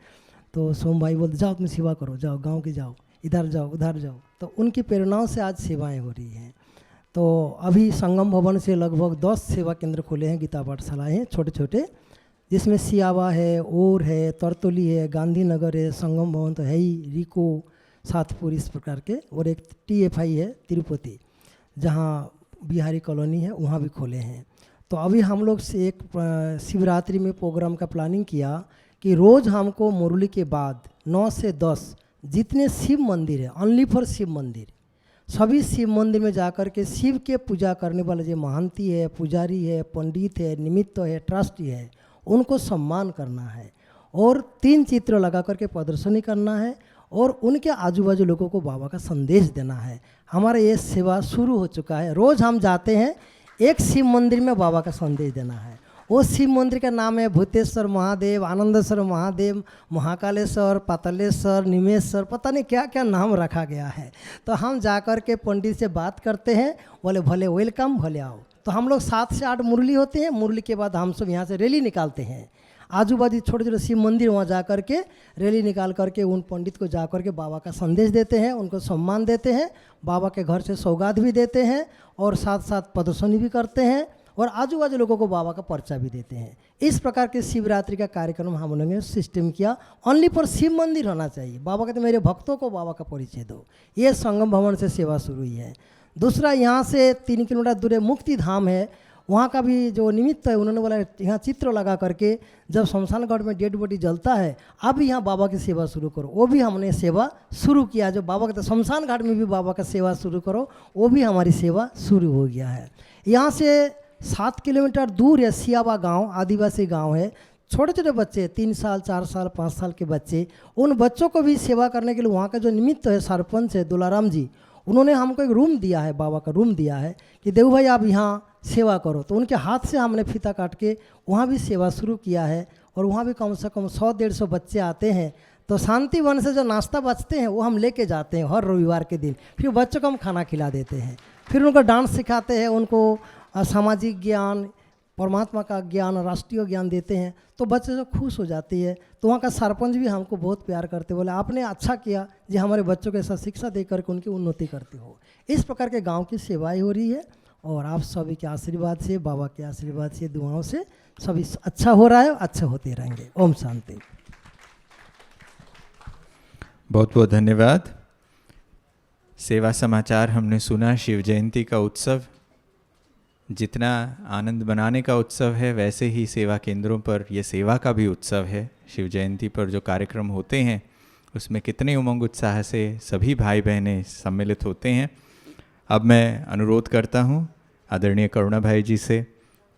तो सोम भाई बोलते जाओ तुम सेवा करो, जाओ गांव की जाओ, इधर जाओ उधर जाओ। तो उनकी प्रेरणाओं से आज सेवाएं हो रही हैं। तो अभी संगम भवन से लगभग 10 सेवा केंद्र खुले हैं, गीता पाठशालाएँ हैं छोटे छोटे, जिसमें सियावा है, ओर है, तरतोली है, गांधीनगर है, संगम भवन तो है ही, रिको, सातपुर, इस प्रकार के। और एक TFI है तिरुपति, जहाँ बिहारी कॉलोनी है, वहाँ भी खोले हैं। तो अभी हम लोग से एक शिवरात्रि में प्रोग्राम का प्लानिंग किया कि रोज़ हमको मुरली के बाद 9 से 10 जितने शिव मंदिर है, ओनली फॉर शिव मंदिर, सभी शिव मंदिर में जाकर के शिव के पूजा करने वाले जो महंती है, पुजारी है, पंडित है, निमित्त है, ट्रस्टी है, उनको सम्मान करना है। और 3 चित्र लगा करके प्रदर्शनी करना है और उनके आजू बाजू लोगों को बाबा का संदेश देना है। हमारा ये सेवा शुरू हो चुका है। रोज़ हम जाते हैं, एक शिव मंदिर में बाबा का संदेश देना है। वो शिव मंदिर का नाम है भूतेश्वर महादेव, आनंदेश्वर महादेव, महाकालेश्वर, पातालेश्वर, निमेश्वर, पता नहीं क्या क्या नाम रखा गया है। तो हम जाकर के पंडित से बात करते हैं, बोले भले वेलकम, भले आओ। तो हम लोग 7 से 8 मुरली होते हैं। मुरली के बाद हम सब यहाँ से रैली निकालते हैं, आजू बाजू छोटे छोटे शिव मंदिर, वहाँ जा कर के रैली निकाल करके उन पंडित को जा कर के बाबा का संदेश देते हैं, उनको सम्मान देते हैं, बाबा के घर से सौगात भी देते हैं और साथ साथ प्रदर्शनी भी करते हैं और आजू बाजू लोगों को बाबा का पर्चा भी देते हैं। इस प्रकार के शिवरात्रि का कार्यक्रम हम लोगों ने सिस्टम किया। ओनली पर शिव मंदिर होना चाहिए। बाबा कहते मेरे भक्तों को बाबा का परिचय दो। ये संगम भवन से सेवा शुरू हुई है। दूसरा, यहाँ से 3 किलोमीटर दूर मुक्ति धाम है, वहाँ का भी जो निमित्त है, उन्होंने बोला यहाँ चित्र लगा करके जब शमशान घाट में डेड बॉडी जलता है, अब यहाँ बाबा की सेवा शुरू करो। वो भी हमने सेवा शुरू किया। जो बाबा कहते शमशान घाट में भी बाबा का सेवा शुरू करो, वो भी हमारी सेवा शुरू हो गया है। यहाँ से 7 किलोमीटर दूर है सियावा गांव, आदिवासी गांव है। छोटे छोटे बच्चे, 3 साल, 4 साल, 5 साल के बच्चे, उन बच्चों को भी सेवा करने के लिए वहाँ का जो निमित्त है, सरपंच है दुलाराम जी, उन्होंने हमको एक रूम दिया है, बाबा का रूम दिया है कि देव भाई आप यहाँ सेवा करो। तो उनके हाथ से हमने फीता काट के वहाँ भी सेवा शुरू किया है। और वहाँ भी कम से कम 100-150 बच्चे आते हैं। तो शांति वन से जो नाश्ता बचते हैं वो हम लेके जाते हैं हर रविवार के दिन। फिर बच्चों को हम खाना खिला देते हैं, फिर उनको डांस सिखाते हैं, उनको सामाजिक ज्ञान, परमात्मा का ज्ञान, राष्ट्रीय ज्ञान देते हैं। तो बच्चे जो खुश हो जाती है। तो वहाँ का सरपंच भी हमको बहुत प्यार करते, बोले आपने अच्छा किया जी, हमारे बच्चों को ऐसा शिक्षा दे करके उनकी उन्नति करते हो। इस प्रकार के गांव की सेवाएं हो रही है। और आप सभी के आशीर्वाद से, बाबा के आशीर्वाद से, दुआओं से सभी अच्छा हो रहा है, अच्छे होते रहेंगे। ओम शांति। बहुत बहुत धन्यवाद। सेवा समाचार हमने सुना। शिव जयंती का उत्सव जितना आनंद बनाने का उत्सव है, वैसे ही सेवा केंद्रों पर ये सेवा का भी उत्सव है। शिव जयंती पर जो कार्यक्रम होते हैं उसमें कितने उमंग उत्साह से सभी भाई बहनें सम्मिलित होते हैं। अब मैं अनुरोध करता हूँ आदरणीय करुणा भाई जी से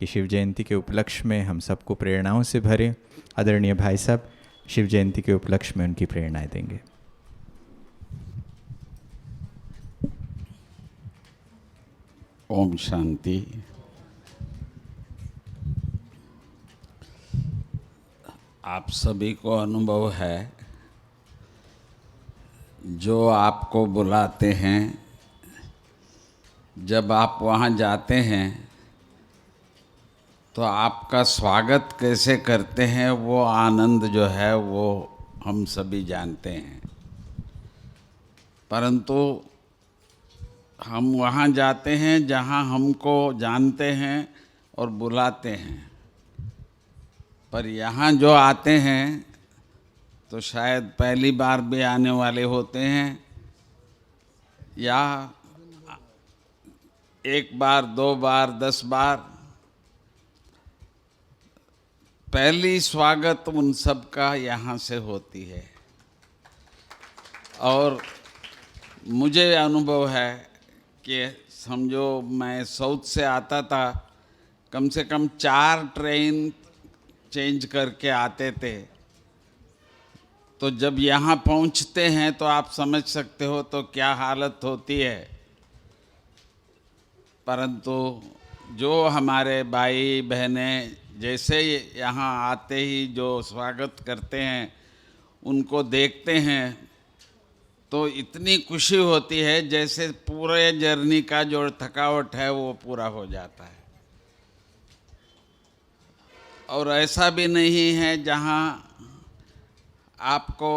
कि शिव जयंती के उपलक्ष्य में हम सबको प्रेरणाओं से भरें। आदरणीय भाई साहब शिव जयंती के उपलक्ष्य में उनकी प्रेरणाएं देंगे। ओम शांति। आप सभी को अनुभव है, जो आपको बुलाते हैं, जब आप वहाँ जाते हैं तो आपका स्वागत कैसे करते हैं, वो आनंद जो है वो हम सभी जानते हैं। परंतु हम वहाँ जाते हैं जहाँ हमको जानते हैं और बुलाते हैं, पर यहाँ जो आते हैं तो शायद पहली बार भी आने वाले होते हैं, या एक बार, 2 बार, 10 बार। पहली स्वागत उन सब का यहाँ से होती है। और मुझे अनुभव है कि समझो मैं साउथ से आता था, कम से कम 4 ट्रेन चेंज करके आते थे। तो जब यहाँ पहुँचते हैं तो आप समझ सकते हो तो क्या हालत होती है। परंतु जो हमारे भाई बहनें जैसे यहाँ आते ही जो स्वागत करते हैं, उनको देखते हैं तो इतनी खुशी होती है जैसे पूरे जर्नी का जो थकावट है वो पूरा हो जाता है। और ऐसा भी नहीं है जहाँ आपको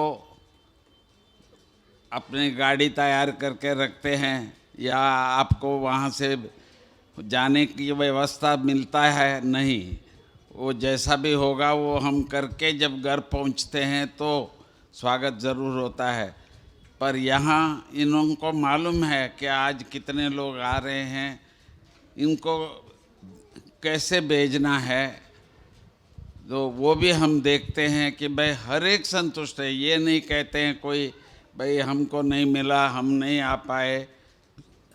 अपनी गाड़ी तैयार करके रखते हैं या आपको वहाँ से जाने की व्यवस्था मिलता है, नहीं। वो जैसा भी होगा वो हम करके जब घर पहुँचते हैं तो स्वागत ज़रूर होता है। पर यहाँ इनको मालूम है कि आज कितने लोग आ रहे हैं, इनको कैसे भेजना है, तो वो भी हम देखते हैं कि भाई हर एक संतुष्ट है। ये नहीं कहते हैं कोई भाई हमको नहीं मिला, हम नहीं आ पाए।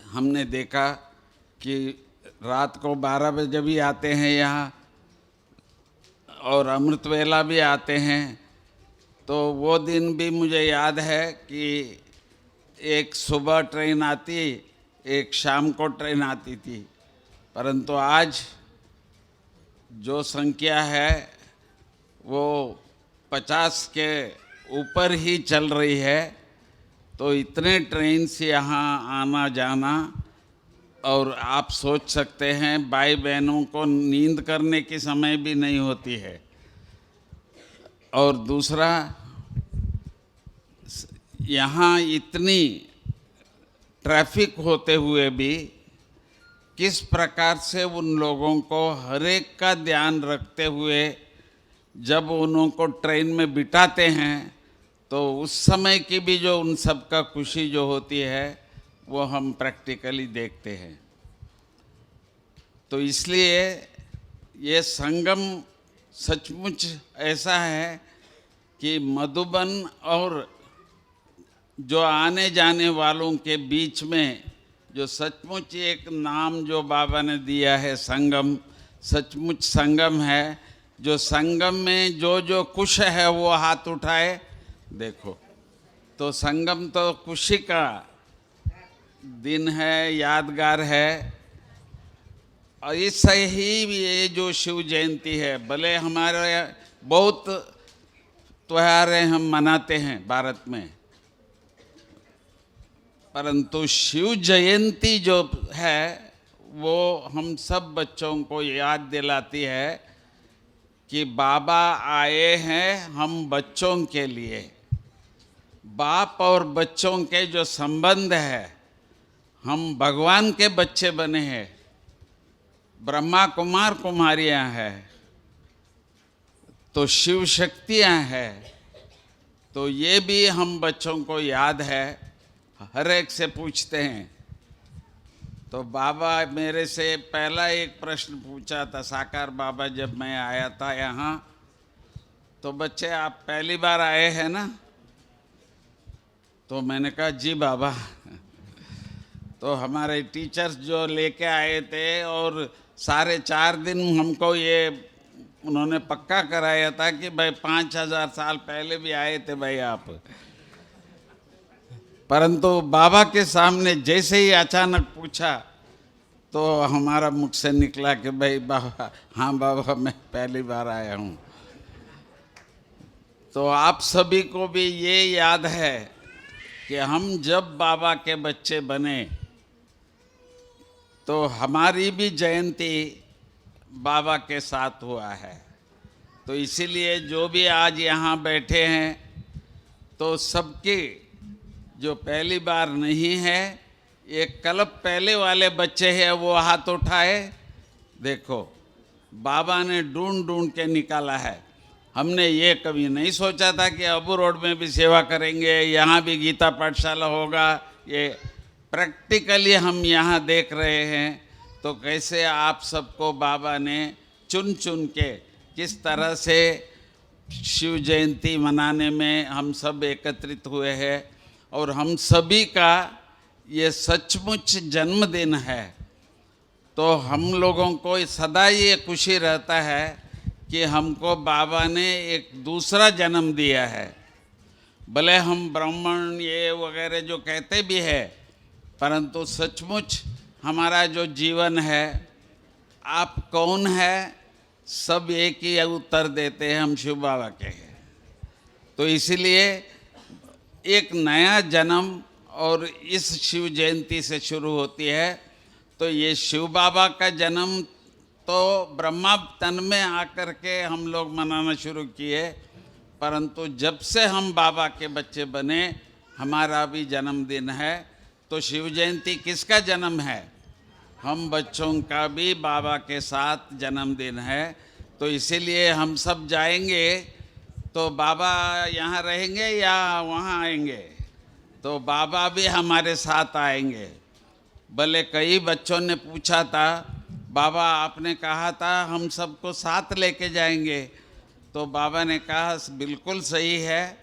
हमने देखा कि रात को 12 बजे भी आते हैं यहाँ और अमृत वेला भी आते हैं। तो वो दिन भी मुझे याद है कि एक सुबह ट्रेन आती, एक शाम को ट्रेन आती थी। परंतु आज जो संख्या है वो 50 के ऊपर ही चल रही है। तो इतने ट्रेन से यहाँ आना जाना, और आप सोच सकते हैं भाई बहनों को नींद करने की समय भी नहीं होती है। और दूसरा, यहाँ इतनी ट्रैफिक होते हुए भी किस प्रकार से उन लोगों को हर एक का ध्यान रखते हुए जब उनको ट्रेन में बिठाते हैं तो उस समय की भी जो उन सब का खुशी जो होती है वो हम प्रैक्टिकली देखते हैं। तो इसलिए ये संगम सचमुच ऐसा है कि मधुबन और जो आने जाने वालों के बीच में जो सचमुच एक नाम जो बाबा ने दिया है संगम, सचमुच संगम है। जो संगम में जो जो खुश है वो हाथ उठाए। देखो, तो संगम तो खुशी का दिन है, यादगार है। और इससे ही ये जो शिव जयंती है, भले हमारे बहुत त्योहारें हम मनाते हैं भारत में, परंतु शिव जयंती जो है वो हम सब बच्चों को याद दिलाती है कि बाबा आए हैं हम बच्चों के लिए। बाप और बच्चों के जो संबंध है, हम भगवान के बच्चे बने हैं। ब्रह्मा कुमार कुमारियां हैं, तो शिव शक्तियां हैं, तो ये भी हम बच्चों को याद है, हर एक से पूछते हैं। तो बाबा मेरे से पहला एक प्रश्न पूछा था साकार बाबा, जब मैं आया था यहाँ, तो बच्चे आप पहली बार आए हैं ना? तो मैंने कहा जी बाबा। तो हमारे टीचर्स जो लेके आए थे और सारे 4 दिन हमको ये उन्होंने पक्का कराया था कि भाई 5000 साल पहले भी आए थे भाई आप। परंतु बाबा के सामने जैसे ही अचानक पूछा तो हमारा मुख से निकला कि भाई बाबा, हाँ बाबा मैं पहली बार आया हूँ। तो आप सभी को भी ये याद है कि हम जब बाबा के बच्चे बने तो हमारी भी जयंती बाबा के साथ हुआ है। तो इसीलिए जो भी आज यहाँ बैठे हैं, तो सबके जो पहली बार नहीं है, एक कल्प पहले वाले बच्चे हैं वो हाथ उठाए। देखो बाबा ने ढूंढ ढूंढ के निकाला है। हमने ये कभी नहीं सोचा था कि अबू रोड में भी सेवा करेंगे, यहाँ भी गीता पाठशाला होगा। ये प्रैक्टिकली हम यहाँ देख रहे हैं तो कैसे आप सबको बाबा ने चुन चुन के किस तरह से शिव जयंती मनाने में हम सब एकत्रित हुए हैं। और हम सभी का ये सचमुच जन्मदिन है, तो हम लोगों को सदा ये खुशी रहता है कि हमको बाबा ने एक दूसरा जन्म दिया है। भले हम ब्राह्मण ये वगैरह जो कहते भी है, परंतु सचमुच हमारा जो जीवन है, आप कौन है, सब एक ही उत्तर देते हैं, हम शिव बाबा के हैं। तो इसीलिए एक नया जन्म और इस शिव जयंती से शुरू होती है। तो ये शिव बाबा का जन्म तो ब्रह्मा तन में आकर के हम लोग मनाना शुरू किए, परंतु जब से हम बाबा के बच्चे बने, हमारा भी जन्मदिन है। तो शिव जयंती किसका जन्म है? हम बच्चों का भी बाबा के साथ जन्मदिन है। तो इसीलिए हम सब जाएंगे, तो बाबा यहाँ रहेंगे या वहाँ आएंगे? तो बाबा भी हमारे साथ आएंगे। भले कई बच्चों ने पूछा था, बाबा आपने कहा था हम सबको साथ लेके जाएंगे, तो बाबा ने कहा बिल्कुल सही है,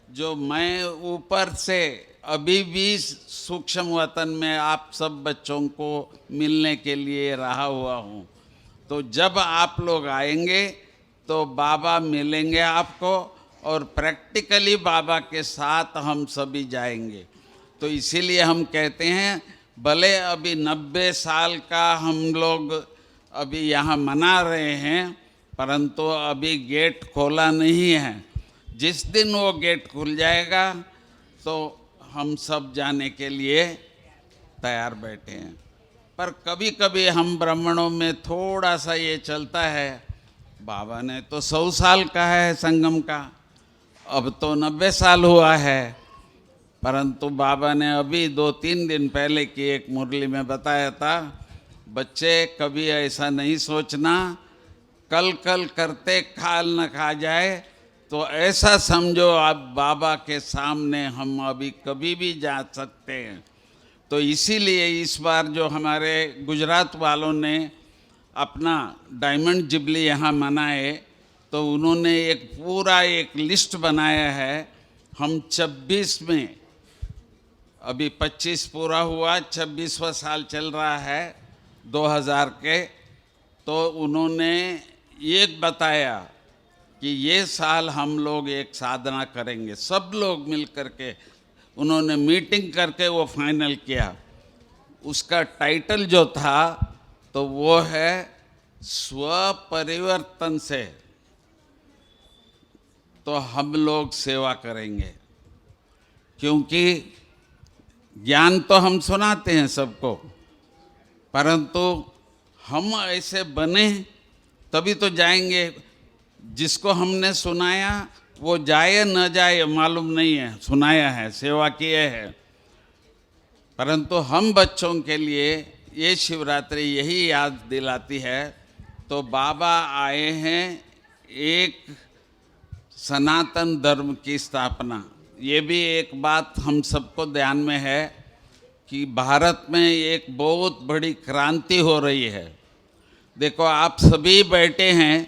जो मैं ऊपर से अभी भी सूक्ष्म वतन में आप सब बच्चों को मिलने के लिए रहा हुआ हूँ। तो जब आप लोग आएंगे तो बाबा मिलेंगे आपको, और प्रैक्टिकली बाबा के साथ हम सभी जाएंगे। तो इसीलिए हम कहते हैं, भले अभी 90 साल का हम लोग अभी यहाँ मना रहे हैं, परंतु अभी गेट खोला नहीं है। जिस दिन वो गेट खुल जाएगा तो हम सब जाने के लिए तैयार बैठे हैं। पर कभी कभी हम ब्राह्मणों में थोड़ा सा ये चलता है, बाबा ने तो 100 साल का है संगम का, अब तो 90 साल हुआ है। परंतु बाबा ने अभी 2-3 दिन पहले की एक मुरली में बताया था, बच्चे कभी ऐसा नहीं सोचना कल कल करते खाल न खा जाए, तो ऐसा समझो आप बाबा के सामने हम अभी कभी भी जा सकते हैं। तो इसीलिए इस बार जो हमारे गुजरात वालों ने अपना डायमंड जुबली यहाँ मनाए, तो उन्होंने एक लिस्ट बनाया है। हम 26 में, अभी 25 पूरा हुआ, 26वां साल चल रहा है 2000 के, तो उन्होंने ये बताया कि ये साल हम लोग एक साधना करेंगे, सब लोग मिल करके। उन्होंने मीटिंग करके वो फाइनल किया। उसका टाइटल जो था तो वो है स्व परिवर्तन से तो हम लोग सेवा करेंगे। क्योंकि ज्ञान तो हम सुनाते हैं सबको, परंतु हम ऐसे बने तभी तो जाएंगे। जिसको हमने सुनाया वो जाए न जाए मालूम नहीं है, सुनाया है, सेवा किए है, परंतु हम बच्चों के लिए ये शिवरात्रि यही याद दिलाती है। तो बाबा आए हैं एक सनातन धर्म की स्थापना। ये भी एक बात हम सबको ध्यान में है कि भारत में एक बहुत बड़ी क्रांति हो रही है। देखो, आप सभी बैठे हैं,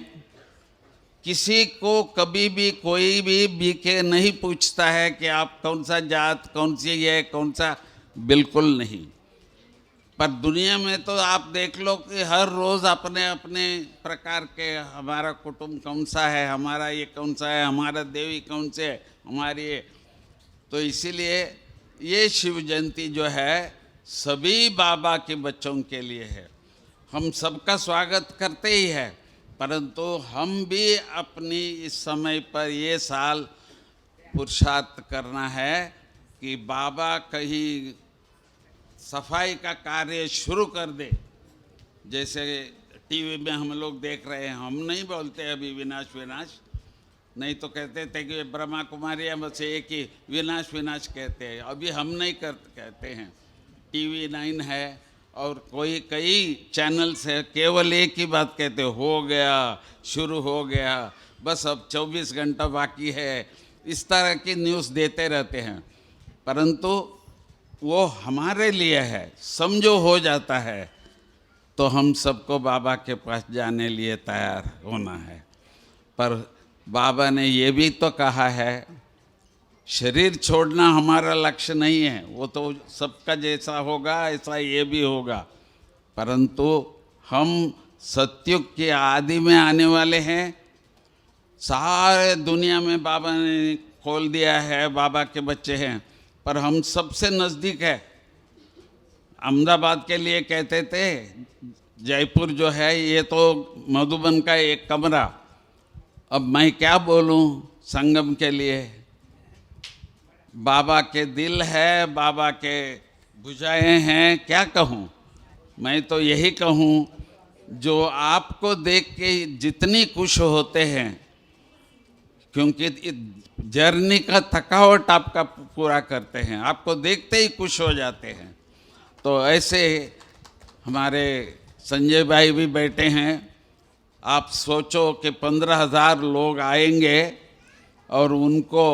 किसी को कभी भी कोई भी बीके नहीं पूछता है कि आप कौन सा जात, कौन सी है, कौन सा, बिल्कुल नहीं। पर दुनिया में तो आप देख लो कि हर रोज़ अपने अपने प्रकार के, हमारा कुटुंब कौन सा है, हमारा ये कौन सा है, हमारा देवी कौन से है, हमारी ये। तो इसीलिए ये शिव जयंती जो है सभी बाबा के बच्चों के लिए है। हम सबका स्वागत करते ही है, परंतु हम भी अपनी इस समय पर ये साल पुरुषार्थ करना है कि बाबा कहीं सफाई का कार्य शुरू कर दे। जैसे टीवी में हम लोग देख रहे हैं, हम नहीं बोलते अभी विनाश विनाश, नहीं तो कहते थे कि ब्रह्मा कुमारी बस एक ही विनाश विनाश कहते हैं। अभी हम नहीं कहते हैं। टीवी 9 है और कई चैनल्स है, केवल एक ही बात कहते, हो गया, शुरू हो गया, बस अब 24 घंटा बाकी है। इस तरह की न्यूज़ देते रहते हैं, परंतु वो हमारे लिए है। समझो हो जाता है तो हम सबको बाबा के पास जाने लिए तैयार होना है। पर बाबा ने ये भी तो कहा है, शरीर छोड़ना हमारा लक्ष्य नहीं है, वो तो सबका जैसा होगा ऐसा ये भी होगा। परंतु हम सतयुग के आदि में आने वाले हैं। सारे दुनिया में बाबा ने खोल दिया है, बाबा के बच्चे हैं, पर हम सबसे नज़दीक है। अहमदाबाद के लिए कहते थे, जयपुर जो है ये तो मधुबन का एक कमरा। अब मैं क्या बोलूं संगम के लिए। बाबा के दिल है, बाबा के भुजाएं हैं, क्या कहूं। मैं तो यही कहूं, जो आपको देख के जितनी खुश होते हैं, क्योंकि जर्नी का थकावट आपका पूरा करते हैं, आपको देखते ही खुश हो जाते हैं। तो ऐसे हमारे संजय भाई भी बैठे हैं। आप सोचो कि 15,000 लोग आएंगे और उनको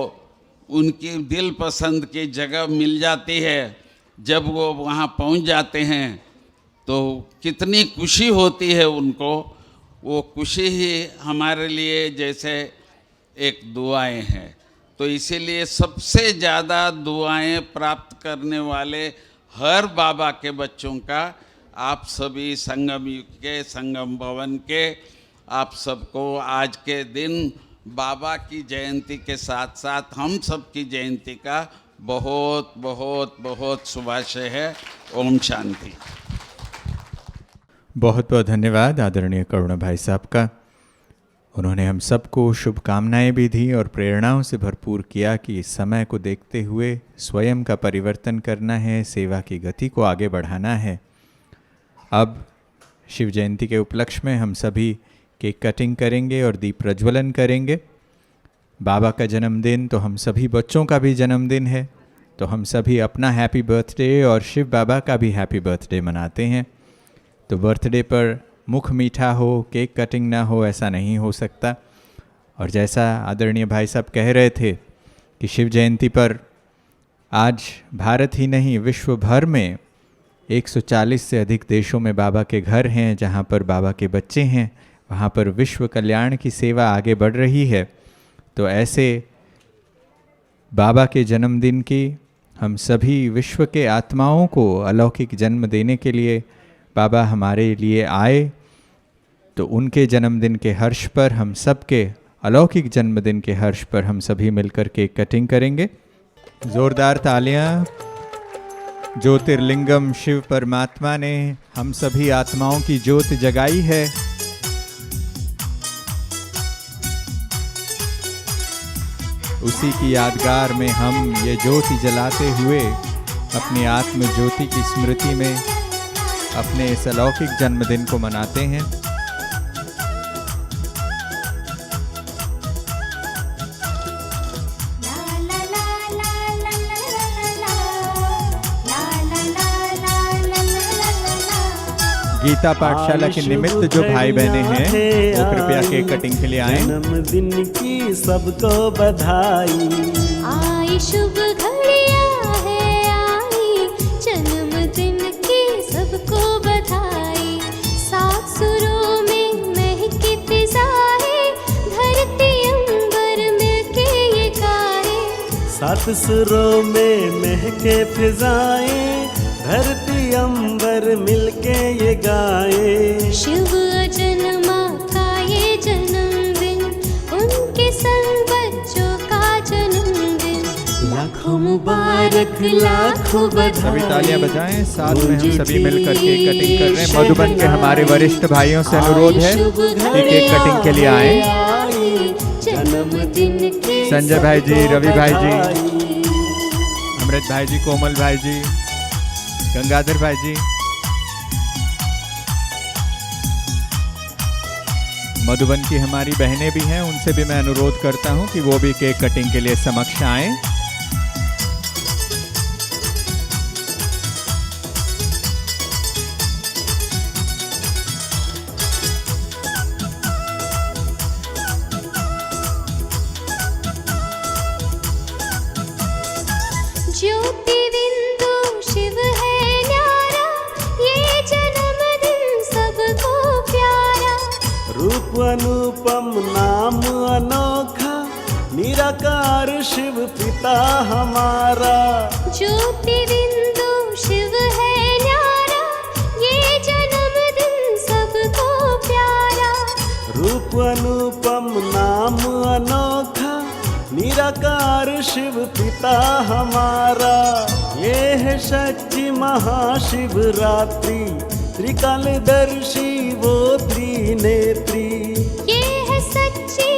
उनकी दिल पसंद की जगह मिल जाती है। जब वो वहाँ पहुँच जाते हैं तो कितनी खुशी होती है उनको। वो खुशी ही हमारे लिए जैसे एक दुआएं हैं। तो इसीलिए सबसे ज़्यादा दुआएं प्राप्त करने वाले हर बाबा के बच्चों का आप सभी संगम युग के, संगम भवन के, आप सबको आज के दिन बाबा की जयंती के साथ साथ हम सब की जयंती का बहुत बहुत बहुत शुभाशय है। ओम शांति। बहुत बहुत धन्यवाद आदरणीय करुणा भाई साहब का। उन्होंने हम सबको शुभकामनाएं भी दी और प्रेरणाओं से भरपूर किया कि इस समय को देखते हुए स्वयं का परिवर्तन करना है, सेवा की गति को आगे बढ़ाना है। अब शिव जयंती के उपलक्ष्य में हम सभी केक कटिंग करेंगे और दीप प्रज्वलन करेंगे। बाबा का जन्मदिन तो हम सभी बच्चों का भी जन्मदिन है, तो हम सभी अपना हैप्पी बर्थडे और शिव बाबा का भी हैप्पी बर्थडे मनाते हैं। तो बर्थडे पर मुख मीठा हो, केक कटिंग ना हो, ऐसा नहीं हो सकता। और जैसा आदरणीय भाई साहब कह रहे थे कि शिव जयंती पर आज भारत ही नहीं विश्व भर में 140 से अधिक देशों में बाबा के घर हैं, जहाँ पर बाबा के बच्चे हैं, वहाँ पर विश्व कल्याण की सेवा आगे बढ़ रही है। तो ऐसे बाबा के जन्मदिन की हम सभी विश्व के आत्माओं को अलौकिक जन्म देने के लिए बाबा हमारे लिए आए। तो उनके जन्मदिन के हर्ष पर, हम सब के अलौकिक जन्मदिन के हर्ष पर हम सभी मिलकर केक कटिंग करेंगे। ज़ोरदार तालियां। ज्योतिर्लिंगम शिव परमात्मा ने हम सभी आत्माओं की ज्योत जगाई है। उसी की यादगार में हम ये ज्योति जलाते हुए अपनी आत्म ज्योति की स्मृति में अपने इस अलौकिक जन्मदिन को मनाते हैं। गीता पाठशाला के निमित्त जो भाई बहने हैं वो कृपया केक कटिंग के लिए आए। जन्मदिन की सबको बधाई। आई शुभ घड़ियां है आई, जन्मदिन की सबको बधाई। सात सुरों में महके फिजाएं, धरती अंबर मिलके ये गाए। सात सुरों में महके फिजाएं, धरती अंबर मिलके ये गाए। शिव जन्मा का ये जन्मदिन, उनके संग बच्चों का जन्मदिन। लाखों मुबारक लाखों बधाई। सभी तालियां बजाएं, साथ में हम सभी मिलकर केक कटिंग कर रहे हैं। मधुबन के हमारे वरिष्ठ भाइयों से अनुरोध है कि केक कटिंग के लिए आए। संजय भाई जी, रवि भाई जी, अमृत भाई जी, कोमल भाई जी, गंगाधर भाई जी, मधुबन की हमारी बहनें भी हैं, उनसे भी मैं अनुरोध करता हूं कि वो भी केक कटिंग के लिए समक्ष आएं। ज्योति बिंदु शिव है न्यारा, ये जन्मदिन सबको प्यारा। रूप अनुपम नाम अनोखा, निराकार शिव पिता हमारा। ज्योति बिंदु शिव है न्यारा, ये जन्मदिन सबको प्यारा। रूप अनुपम नाम अनोखा, निराकार शिव पिता हमारा। ये है सच्ची महाशिवरात्रि, त्रिकालदर्शी वो त्रिनेत्री। ये है सच्ची